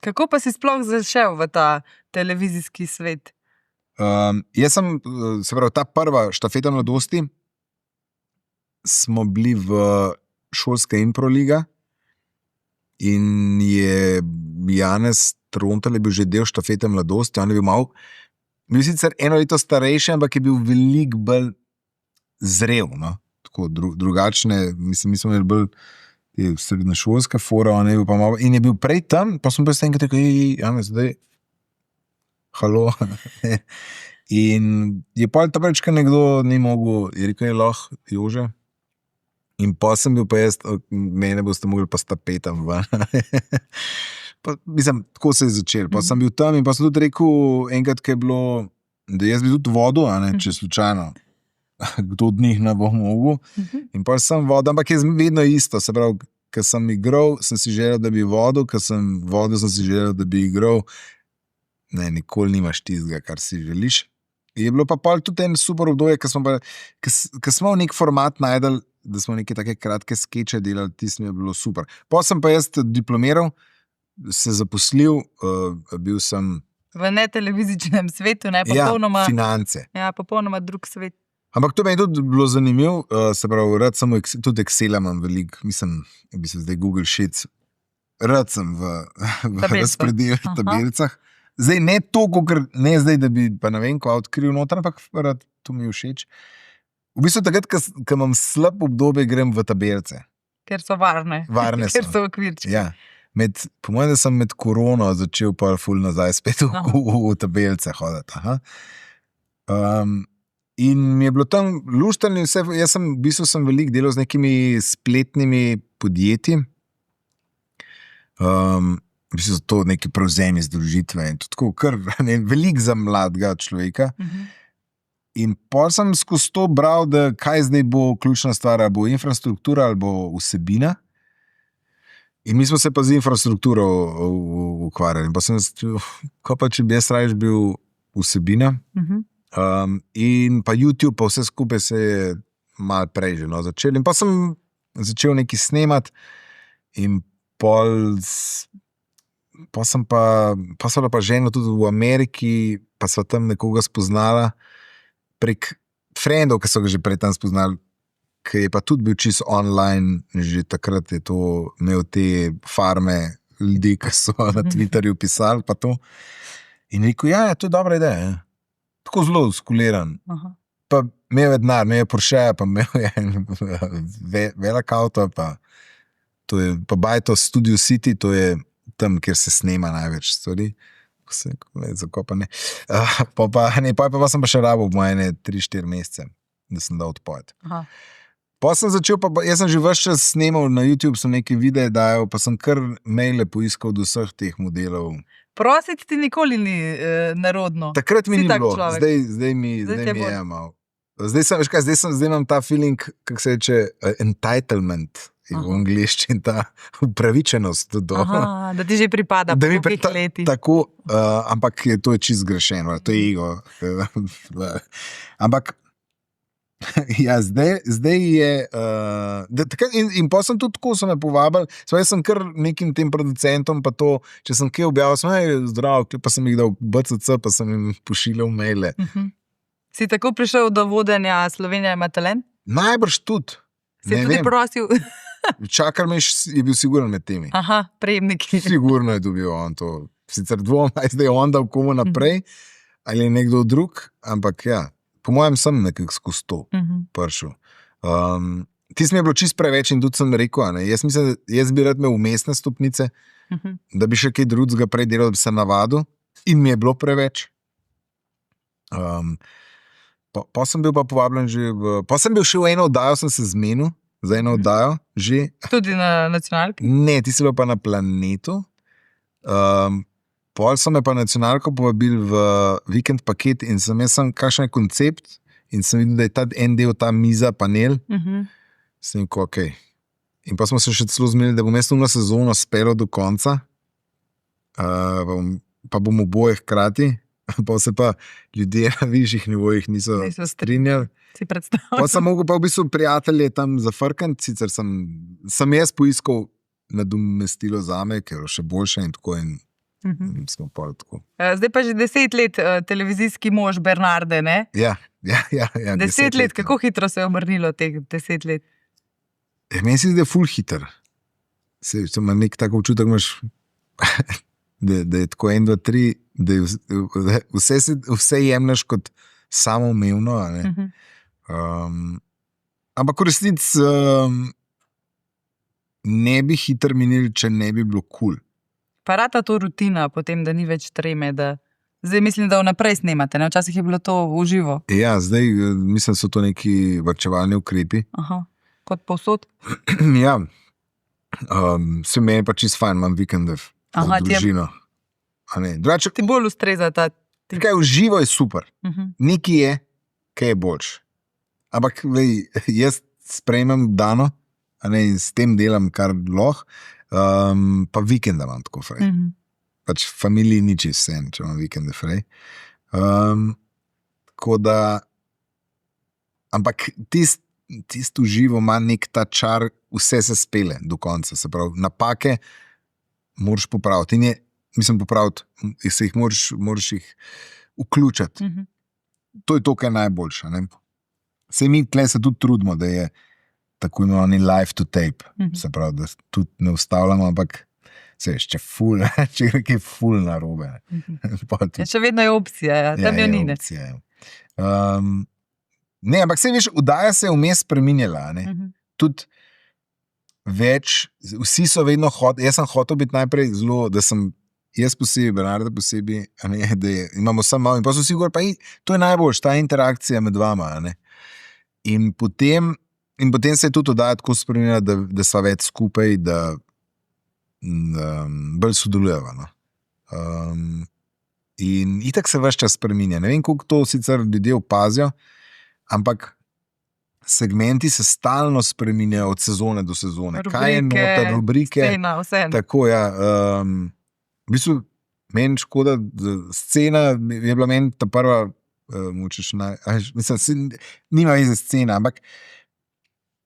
Kako pa si sploh zašel v ta televizijski svet? Jaz sem, se pravi, ta prva štafeta mladosti, smo bili v šolska improliga in je Janez Trontelj bil že del štafete mladosti, on je bil sicer 1 leto starejši, ampak je bil veliko bolj zrel, no? Tako drugačne, mislim, mi smo imeli bolj srednješolska fora, on je bil pa malo, in je bil prej tam, pa sem pa s tem, ki tako, Janez, zdaj, halo. In je pa tapreč, ker nekdo ni mogel, je rekel, je lahko, Jože. In pa sem bil pa jaz, mene boste mogli pa stapetam ven. Mislim, tako se je začel. Pa sem bil tam in pa sem tudi rekel, enkrat, ki je bilo, da jaz bi tudi vodil, če slučajno, kdo od njih ne bo mogel. In pa sem vodil, ampak je vedno isto, se pravi, ker sem igral, sem si želel, da bi vodil, ker sem vodil, sem si želel, da bi igral. ne, nikoli nimaš tistega, kar si želiš. Je bilo pa pol tudi en super obdobje, ko smo nek format najdel, da smo neke take kratke skeče delali, tisto mi je bilo super. Potem sem pa jaz diplomiral, se zaposlil, bil sem V netelevizičnem svetu, ne popolnoma. Finance. Ja, popolnoma drug svet. Ampak to mi je tudi bilo zanimivo, se pravi, rad sem tudi Excel imam veliko, mislim, bi se zdaj Google Sheets, rad sem v razpredelih tabelcah. Zdaj ne toliko, ker ne zdaj, da bi pa ne vem, ko odkril noter, ampak rad, to mi je všeč. V bistvu takrat, ko imam slab obdobje, grem v tabelce. Ker so varne. Varne so. Ker so okvirčki. Ja. Po mojem, da sem med korono začel pa ful nazaj spet v tabelce hoditi. In mi je bilo tam luštanje, jaz sem v bistvu veliko delal z nekimi spletnimi podjetji, v bistvu to neki prevzemi združitve in tako, kar veliko za mladega človeka. In pol sem skozi to bral, da kaj zdaj bo ključna stvar, ali bo infrastruktura ali bo vsebina. In mi smo se pa z infrastrukturo ukvarjali. Pa sem, ko pa če bi jaz raje bil vsebina, in pa YouTube, pa vse skupaj se je malo prej že začel. In pa sem začel nekaj snemati in pol sem pa ženo tudi v Ameriki, pa sva tam nekoga spoznala prek frendov, ki so ga že prej tam spoznali, ki je pa tudi bil čisto online, že takrat je to imel te farme ljudi, ki so na Twitterju pisali pa to. In rekel, ja, to je dobra ideja. Tako zelo skuliran. Pa imel je denar, imel je Porsche, pa imel je velik avto, pa to je, pa Bajto Studio City, to je tam, kjer se snema največ stvari. Zakopane. Pa sem pa še rabo v moje 3-4 mesece, da sem dal odpojeti. Pa sem začel, jaz sem že ves čas snemal na YouTube, sem neke videe dajal, pa sem kar maile poiskal od vseh teh modelov. Prositi ti nikoli ni nerodno. Takrat mi ni bilo, zdaj mi je malo. Zdaj imam ta feeling, kako se reče, entitlement v angliščini, ta upravičenost do. Da ti že pripada po nekaj letih. Tako, ampak to je čisto zgrešeno, to je ego. Ampak ja, zdaj je in pa sem tudi tako, so me povabili, jaz sem kar nekim tem producentom, pa to, če sem kaj objavil, sem zdrav, pa sem jih dal BCC, pa sem jim pošiljal maile. Si tako prišel do vodenja Slovenija ima talent? Najbrž tudi. Si tudi prosil? Čakar me je bil siguren med temi. Prejemniki. Sigurno je dobil on to. Sicer dvom, zdaj je on dal komu naprej, ali je nekdo drug, ampak ja. Po mojem sem nekako skozi to prišel. Tisto mi je bilo čisto preveč in tudi sem rekel, jaz mislim, jaz bi rad imel umestne stopnice, da bi še kaj drugega prej delal, da bi se navadil in mi je bilo preveč. Pa sem bil pa povabljen že pa sem bil še v eno oddajo, sem se zmenil za eno oddajo že. Tudi na nacionalki? Ne, ti si bil pa na Planetu. Pol so me pa nacionalko povabili v vikend paket in sem kakšen koncept in sem videl, da je ta en del, ta miza, panel. Sem rekel, ok. In pa smo se še celo zmenili, da bom jaz na sezono spelo do konca, pa bom oboje hkrati, pa se pa ljudje na višjih nivojih niso strinjali. Si predstavljal. Pa sem mogel pa v bistvu prijatelje tam zafrkati, sicer sem jaz poiskal nadomestilo zame, ker je še boljše in tako in smo pa tako. Zdaj pa že 10 let televizijski mož Bernarde, ne? Ja. 10 let, kako hitro se je obrnilo teh 10 let? Meni se zdi, da je ful hiter. Se ima nek tak občutek, da je tako 1, 2, 3, da vse jemlješ kot samoumevno. Ampak v resnici ne bi hitro minili, če ne bi bilo kul. Pa rata to rutina, potem, da ni več treme, da zdaj mislim, da vnaprej snemate, ne? Včasih je bilo to v živo. Ja, zdaj mislim, so to neki varčevalni ukrepi. Kot povsod? Ja, se meni pa čisto fajn, imam vikende v družino. Ti bolj ustreza ta... Kaj v živo je super, nekaj je, kaj je boljš. Ampak jaz sprejmem dano, in s tem delam kar lahko, pa vikenda imam tako fajn. pač familiji ni čisto vse, če imam vikende fraj. Tako da, ampak tisto živo ima nek ta čar, vse se spele do konca, se pravi, napake moraš popraviti in popraviti, se jih moraš jih vključiti. To je to, kar je najboljše. Ne? Sej mi tle se tudi trudimo, da je tako imenovani live to tape, se pravi, da tudi ne ustavljamo, ampak če gre kaj ful narobe. Še vedno je opcija, tam jo ni. Ne, ampak sej veš, vdaja se je vmes spreminjala. Tudi več, vsi so vedno jaz sem hotel biti najprej zelo, da sem jaz posebej, Bernarda posebej, da imamo samo malo in pa so vsi govori, pa to je najboljš, ta interakcija med vama. In potem se je tudi vdaja tako spreminjala, da sva več skupaj, da bolj sodelujeva. In itak se ves čas spreminja. Ne vem, koliko to sicer ljudje opazijo, ampak segmenti se stalno spreminjajo od sezone do sezone. Rubrike, kaj je noter, rubrike. Scena, vse. Tako, ja. V bistvu, meni škoda, scena je bila meni ta prva, nima veze scena, ampak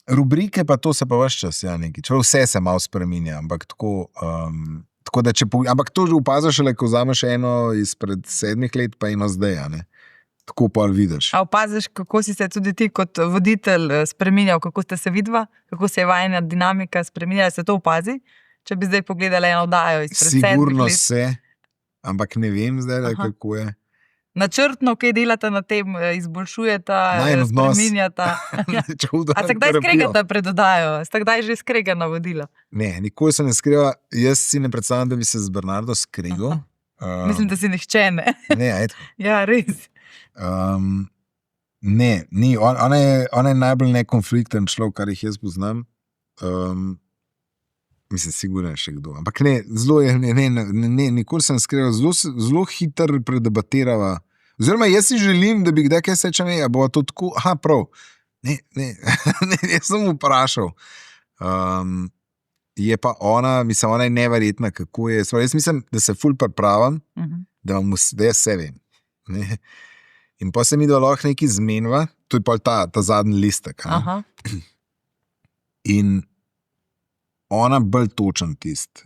rubrike pa to se pa ves čas, čeprav vse se malo spreminja, ampak tako da ampak to že opaziš, ko vzameš eno izpred 7 let, pa eno zdaj, tako pa vidiš. A opaziš, kako si se tudi ti kot voditelj spreminjal, kako ste se vidva, kako se je vajna dinamika spreminjala, se to opazi? Če bi zdaj pogledala eno oddajo izpred 7 let. Sigurno se, ampak ne vem zdaj, kako je. Načrtno, kaj delata na tem, izboljšujeta, spreminjata. A se kdaj skregata pred oddajo? Ste kdaj že skregana vodila? Ne, nikoli se ne skrega. Jaz si ne predstavljam, da bi se z Bernardo skregal. Mislim, da si nihče ne. Ne, ajde. Ja, res. Ne, ni. Ona je najbolj nekonflikten človek, kar jih jaz poznam. Mislim, sigurno je še kdo. Ampak ne, zelo je, nikoli se ne skregal. Zelo hitro predebatirava. Oziroma, jaz si želim, da bi kdaj kaj seča, a bo to tako, prav. Ne, jaz sem vprašal. Je pa ona, mislim, ona je neverjetna, kako je. Jaz mislim, da se ful pripravim, da jaz se vem. Ne? In pa se mi da lahko nekaj zmenva, to je pa ta zadnji listek. In ona bolj točen tist.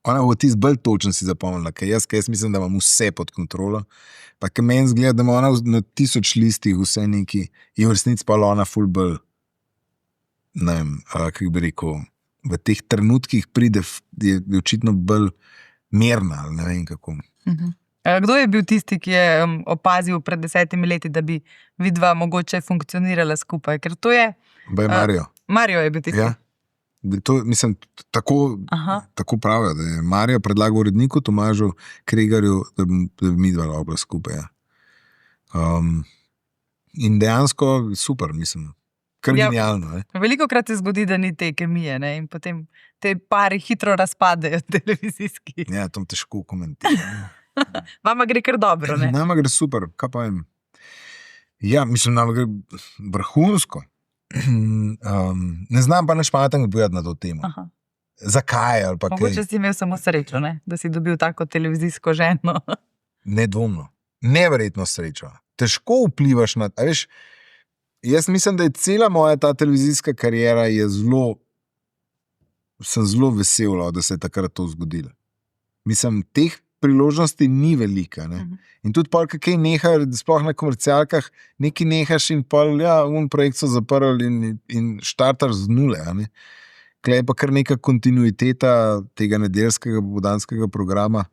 Ona bo tist bolj točen si zapomnila, ker jaz mislim, da imam vse pod kontrolo. Pa ker meni zgleda, da ima ona na 1000 listih vse neki in v resnici pa ona ful bolj, ne vem, kako bi rekel, v teh trenutkih pride, je očitno bolj mirna, ali ne vem kako. Kdo je bil tisti, ki je opazil pred 10 leti, da bi vidva mogoče funkcionirala skupaj? Ker to je... Mario. Mario je bil tisti. Ja. To, mislim, tako pravijo, da je Mario predlagal uredniku Tomažu Kregarju, da bi mi dva bila skupaj. Ja. In dejansko super, mislim. Kar genialno. Velikokrat se zgodi, da ni te kemije, in potem te pari hitro razpadejo televizijski. Ja, to težko komentirati. Vama gre kar dobro, ne? Nama gre super, kaj pa vem. Ja, mislim, nama gre vrhunsko. Ne znam pa nič pametnega povedati na to temo. Zakaj ali pa kaj? Mogoče si imel samo srečo, ne? Da si dobil tako televizijsko ženo. Nedvomno. Neverjetno srečo. Težko vplivaš na... A veš, jaz mislim, da je cela moja ta televizijska karijera sem zelo vesel, da se je takrat to zgodilo. Mislim, teh priložnosti ni velika. In tudi pol, kaj neha, sploh na komercialkah, nekaj nehaš in pol, projekt so zaprli in štartaš z nule. Klej je pa kar neka kontinuiteta tega nedeljskega popoldanskega programa.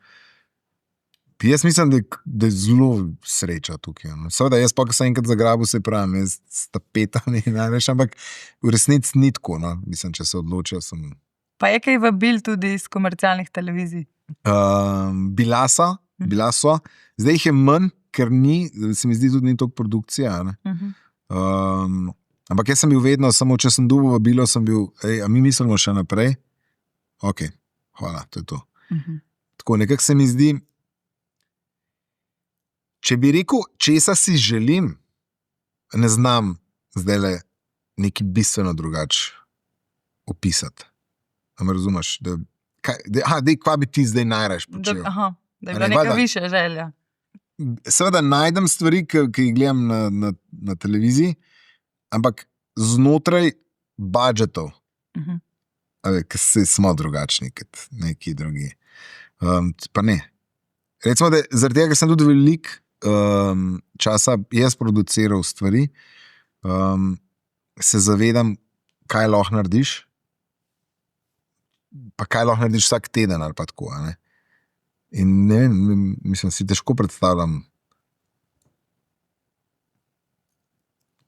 Jaz mislim, da je zelo sreča tukaj. Seveda, jaz pa, ko sem enkrat zagrabil, se pravim, jaz s tapetami, ampak v resnici ni tako. Mislim, če se odločil, sem... Pa je kaj vabil tudi iz komercialnih televizij? Bila so. Zdaj jih je manj, ker se mi zdi tudi ni toliko produkcija. Ampak jaz sem bil vedno, samo če sem dobil vabilo, sem bil, a mi mislimo še naprej? Ok, hvala, to je to. Tako nekako se mi zdi, če bi rekel, česa si želim, ne znam zdajle nekaj bistveno drugače opisati. Me razumeš, da Kaj bi ti zdaj najraje počel? Da je bila neka višja želja. Seveda najdem stvari, ki jih gledam na televiziji, ampak znotraj budžetov, ki smo drugačni kot neki drugi. Pa ne. Recimo, da zaradi tega, ker sem tudi veliko časa jaz produciral stvari, se zavedam, kaj lahko narediš, pa kaj lahko narediš vsak teden ali pa tako, a ne. In ne vem, mislim, si težko predstavljam,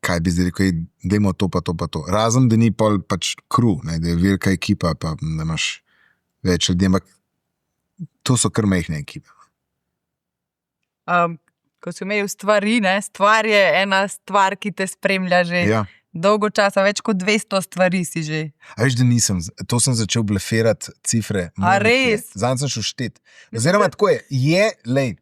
kaj bi zdaj rekel, dajmo to pa to pa to. Razen, da ni pol pač crew, ne, da je velika ekipa, pa da imaš več ljudi, ampak to so kar majhne ekipe. Ko si imel stvari, ne, stvar je ena stvar, ki te spremlja že dolgo časa, več kot 200 stvari si že. A veš, da nisem, to sem začel blefirati cifre. A res? Zanj sem šel štet. Oziroma tako je, lej,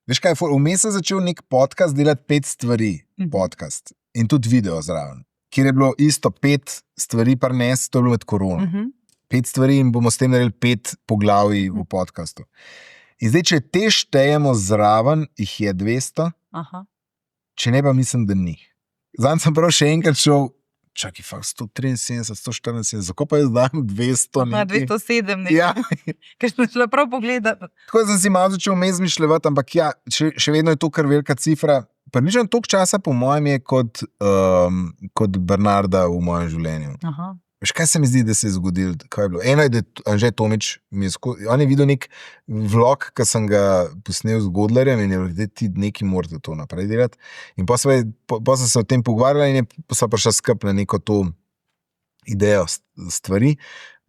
veš kaj, vmes sem začel nek podcast delati 5 stvari, podcast, in tudi video zraven, kjer je bilo isto 5 stvari parnes, to je bilo med korona. 5 stvari in bomo s tem naredili 5 poglavij v podcastu. In zdaj, če te štejemo zraven, jih je 200, če ne pa mislim, da ni. Zanj sem prav še enkrat šel, čakaj, 173, 174, zakaj pa jaz dam 200 nekaj? 207 nekaj. Ja. Ker sem šla prav pogledati. Tako sem si malo začel vmes mišljevati, ampak ja, še vedno je to kar velika cifra. Približno toliko časa po mojem je kot Bernarda v mojem življenju. Veš, kaj se mi zdi, da se je zgodilo? Kaj je bilo? Eno je, da Anže Tomič, on je videl nek vlog, ki sem ga posnel z Godlerjem in je rekel, da ti neki morate to naprej delati. In pa sem se o tem pogovarjala in sva prišla skupaj na neko to idejo stvari,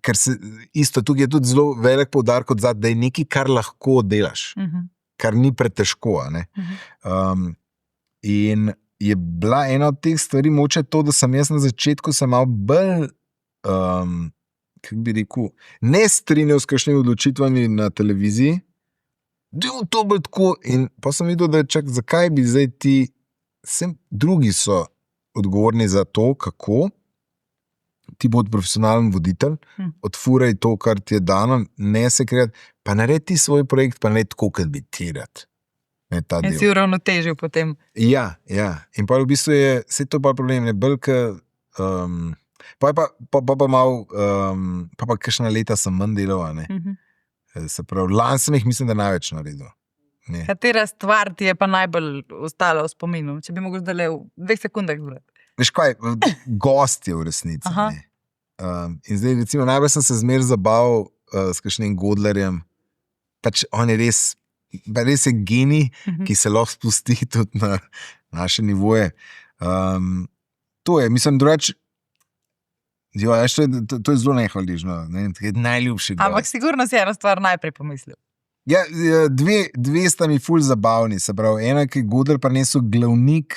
ker se isto, tukaj je tudi zelo velik poudarek od zadaj, da je nekaj, kar lahko delaš, kar ni pretežko, a ne. In je bila ena od teh stvari moče to, da sem jaz na začetku malo bolj kako bi rekel, ne strinjal s kakšnimi odločitvami na televiziji, to bo tako, in pa sem videl, da zakaj bi zdaj ti, drugi so odgovorni za to, kako ti bo profesionalen voditelj, odfuraj to, kar ti je dano, ne se kreati, pa naredi ti svoj projekt, pa naredi tako, kot bi ti rad. In si uravnotežil potem. Ja, in pa v bistvu je, vse to pa problem, je bolj, pa malo, pa kakšna leta sem manj delal, ne. Se pravi, lani sem jih mislim, da največ naredil. Katera stvar ti je pa najbolj ostala v spominu? Če bi mogel zdaj v 2 sekundah zbrati. Veš kaj, gost je v resnici. In zdaj recimo najbolj sem se zmer zabaval s kakšnim Godlerjem, pač on je res je genij, ki se lahko spusti tudi na naše nivoje. To je, mislim, drugače, to je zelo nehvaližno, najljubši gost. Ampak sigurno si eno stvar najprej pomislil. Ja, dve sta mi ful zabavni, se pravi, ena, ki je Godler prinesel glavnik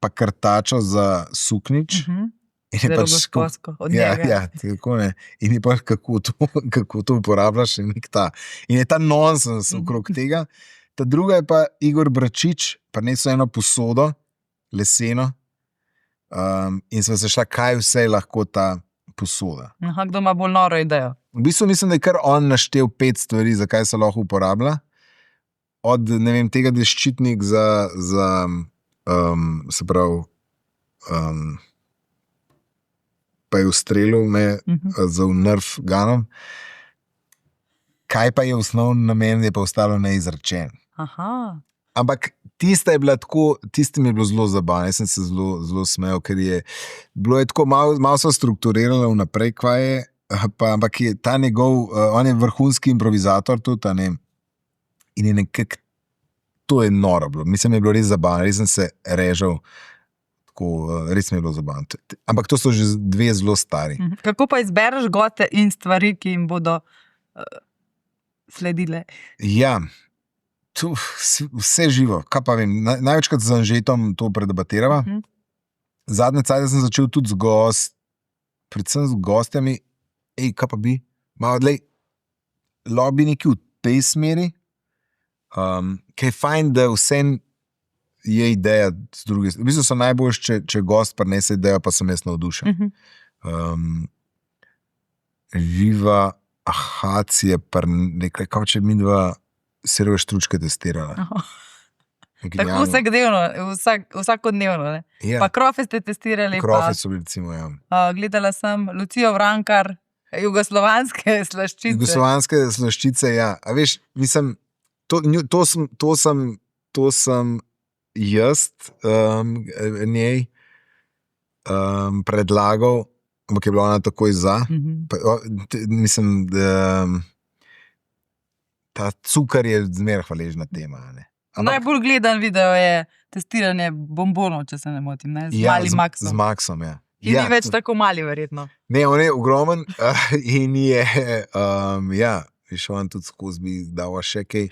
pa krtačo za suknič. Zelo gospodsko od njega. Ja, tako ne. In je pa kako to uporabljaš in je ta nonsens okrog tega. Ta druga je pa Igor Bračič, prinesel eno posodo, leseno, in sva se šla, kaj vse je lahko ta posoda. Kdo ima bolj noro idejo? V bistvu mislim, da je kar on naštel 5 stvari, zakaj se lahko uporablja. Od, ne vem, tega, da je ščitnik za se pravi, pa je ustrelil me za nerf ganom. Kaj pa je osnovni namen, je pa ostalo neizrečen. Ampak tista je bila tako, tisti mi je bilo zelo zabavno, jaz sem se zelo smejal, ker je bilo je tako, malo so strukturirali vnaprej, kaj je, ampak je ta njegov, on je vrhunski improvizator tudi, ne, in je nekako, to je noro bilo, mislim, je bilo res zabavno, res sem se režal, tako, res mi je bilo zabavno. Ampak to so že 2 zelo stari. Kako pa izbereš goste in stvari, ki jim bodo sledile? Ja, vse živo, kaj pa vem, največkrat z Anžetom to predebatirava. Zadnje cajte sem začel tudi predvsem z gostjami, kaj pa bi, malo dlej, lahko bi nekaj v tej smeri, kaj je fajn, da vse je ideja z druge. V bistvu so najboljši, če gost prinese idejo, pa sem jaz navdušen. Živa, Ahac je nekaj, kao če mi dva sirove štručke testirala. Tako vsakodnevno. Ne? Ja. Pa krofe ste testirali. Krofe so bili, recimo, ja. Gledala sem Lucijo Vrankar, jugoslovanske slaščice. Jugoslovanske slaščice, ja. A veš, mislim, to sem jaz njej predlagal, ampak je bila ona takoj za. Mislim, da ta cukor je zmeraj hvaležna tema. Ne? Najbolj gledan video je testiranje bombonov, če se ne motim, ne? Z malim Maxom. Z Maxom, ja. Ki ni več tako mali, verjetno. Ne, on je ogromen in je, viš, on tudi skozi bi dal še kaj.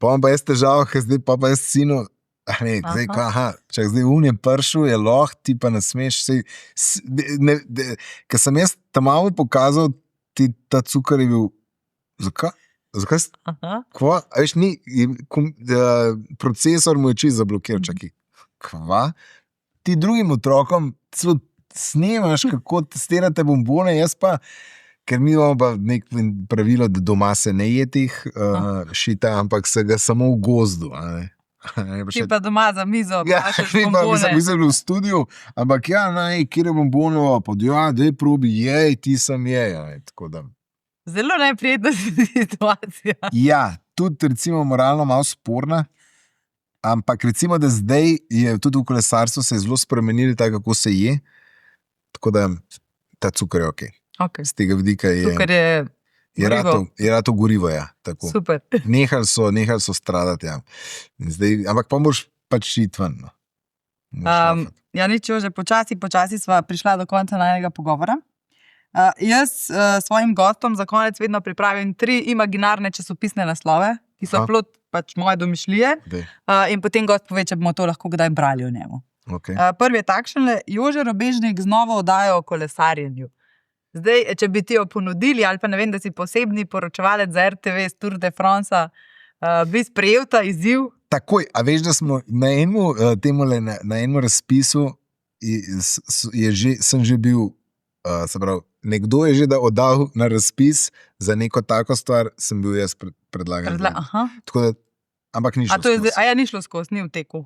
Pa on pa jaz težava, ker zdaj pa jaz sinu, če zdaj unje pršu, je lahko, ti pa ne smeš. Ker sem jaz tam malo pokazal, ti ta cukor je bil, zakaj? Kva? A veš, procesor mu je čisto zablokiral, čakaj. Kva? Ti drugim otrokom snemaš, kako testirate bombone, jaz pa, ker mi imamo pa nek pravilo, da doma se ne je tih šita, ampak se ga samo v gozdu. Ti pa doma za mizo, pašeš bombone. Ja, mi sem bil v studiu, ampak kjer je bombone, daj probi, ti sem tako da. Zelo neprijetna situacija. Ja, tudi recimo moralno malo sporna, ampak recimo, da zdaj je tudi v kolesarstvu se je zelo spremenili tako, kako se je, tako da ta cukor je okej. Z tega vidika je rato gorivo, ja. Tako. Super. Nehali so stradati, ja. Zdaj, ampak pa moraš pač iti ven. No. Ja, nič, že počasi sva prišla do konca najnega pogovora. Jaz svojim gostom za konec vedno pripravim 3 imaginarne časopisne naslove, ki so plod pač moje domišljije, in potem gost pove, če bomo to lahko kdaj brali o njemu. Prvi je takšen, Jože Robežnik z novo oddajo o kolesarjenju. Zdaj, če bi ti jo ponudili, ali pa ne vem, da si posebni poročevalec za RTV z Tour de France, bi sprejel ta izziv? Takoj, a veš, da smo na enem razpisu sem že bil, se pravi, nekdo je že oddal na razpis za neko tako stvar, sem bil jaz predlagan. Tako da, ampak ni šlo skozi. A ja, ni šlo skozi, ni v teku.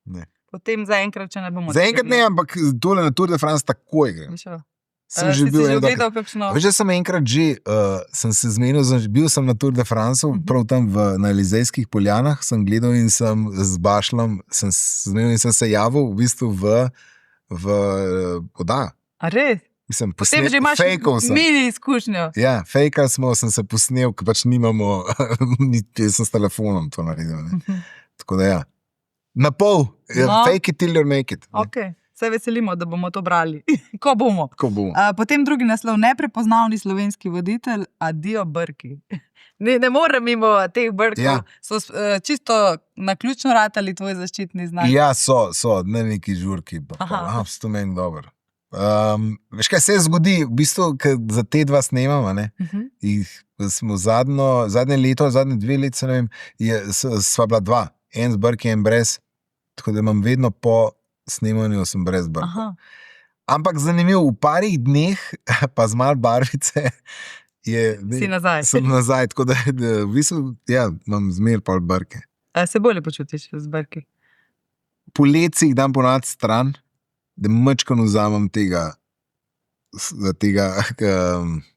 Ne. Potem zaenkrat, če ne bomo... Zaenkrat ne, ampak tole na Tour de France takoj grem. Sem že bil gledal kakšno... Veš, da sem enkrat sem se zmenil, bil sem na Tour de France, prav tam na Elizejskih poljanah, sem gledal in sem z Bašlom, sem se zmenil in sem se javil v bistvu v oddajo. A res? Mislim, potem že imaš mini izkušnjo. Ja, fejkal sem se posnel, ker pač nimamo, jaz sem s telefonom to naredil. Tako da ja, na pol, fake it till you make it. Ok, se veselimo, da bomo to brali. Ko bomo. Potem drugi naslov, neprepoznavni slovenski voditelj, adijo brki. Ne morem mimo teh brkov, so čisto naključno ratali tvoj zaščitni znak. Ja, so, ne neki žurki, to meni dobro. Veš kaj se zgodi, v bistvu, za te dva snemamo, smo zadnje leto, zadnje 2 leti, se ne vem, sva bila 2, en z brki, en brez, tako da imam vedno po snemanju sem brez brkov. Ampak zanimivo, v parih dneh, pa z malo barvice, sem nazaj, tako da v bistvu, imam zmer pol brke. A se bolje počutiš z brki? Poleti jih dam ponad stran, da mačkano vzamem tega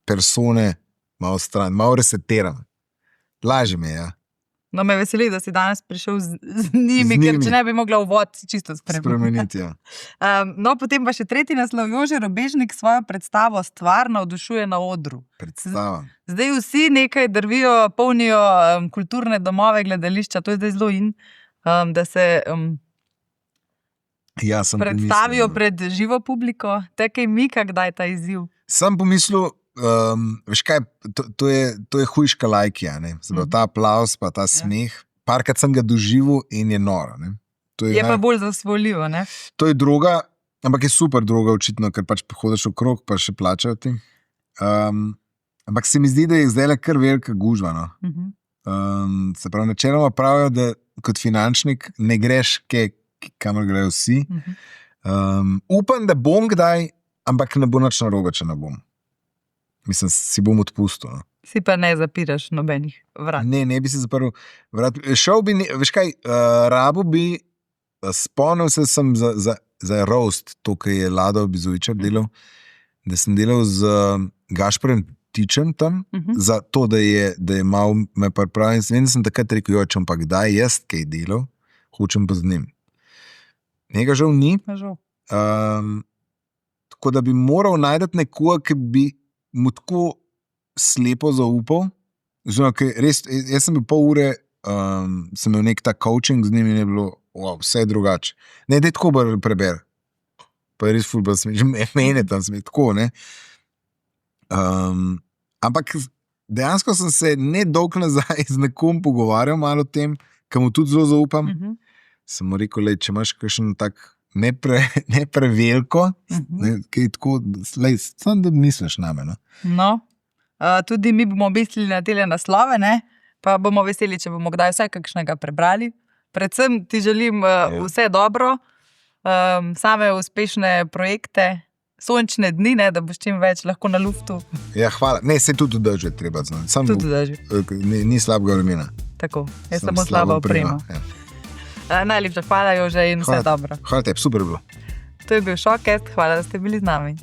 persone malo stran, malo resetiram. Lažje mi je, ja. No, me veseli, da si danes prišel z njimi, ker če ne bi mogla uvod čisto spremeniti. Ja. No, potem pa še tretji naslov, Jože Robežnik svojo predstavo Stvar navdušuje na odru. Predstava. Zdaj vsi nekaj drvijo, polnijo kulturne domove, gledališča, to je zdaj zelo in, da se... predstavijo pred živo publiko, tekaj mika, kdaj ta izziv? Sem pomislil, veš kaj, to je hujška lajkija, ta aplauz, pa ta smeh, parkrat sem ga doživel in je noro. Je pa bolj zasvoljivo, ne? To je droga, ampak je super droga očitno, ker pač hodiš okrog, pa še plačajo ti. Ampak se mi zdi, da je zdaj kar velika gužva, no. Se pravi, načeloma pravijo, da kot finančnik ne greš kamor grejo vsi. Upam, da bom kdaj, ampak ne bo nič narobe, če ne bom. Mislim, si bom odpustil. No. Si pa ne zapiraš nobenih vrat. Ne bi se zaprl vrat. Šel bi, veš kaj, rabo bi, spomnil se sem za roast, to, kar je Lado Bizovičar delal, da sem delal z Gašperjem Tičem tam, za to, da je mal me pripravljen. Vem, da sem takrat rekel, joč, ampak daj jaz kaj delal, hočem pa z njim. Njega žal ni. Žal. Tako da bi moral najti nekoga, ki bi mu tako slepo zaupal. Oziroma, res, jaz sem bil pol ure, sem imel nek ta coaching z njim in je bilo vse drugače. Ne, da je tako preber. Pa je res ful, pa smeč, mene tam smeč, tako, ne. Ampak dejansko sem se nedolgo nazaj z nekom pogovarjal malo o tem, ki mu tudi zelo zaupam. Sem mu rekel, lej, če imaš kakšen tak ne preveliko, kaj tako, lej, samo da misliš name, no. No, tudi mi bomo mislili na tele naslove, ne? Pa bomo veseli, če bomo kdaj vsaj kakšnega prebrali. Predvsem ti želim vse dobro, same uspešne projekte, sončne dni, ne, da boš čim več lahko na luftu. Ja, hvala. Ne, se tudi drži, treba znati. Tudi drži. Ni slabega vremena. Tako, je samo slaba oprema. Ja. Najlepša hvala, Jože, in vse dobro. Hvala tebi, super je bilo. To je bil Šokcast, hvala, da ste bili z nami.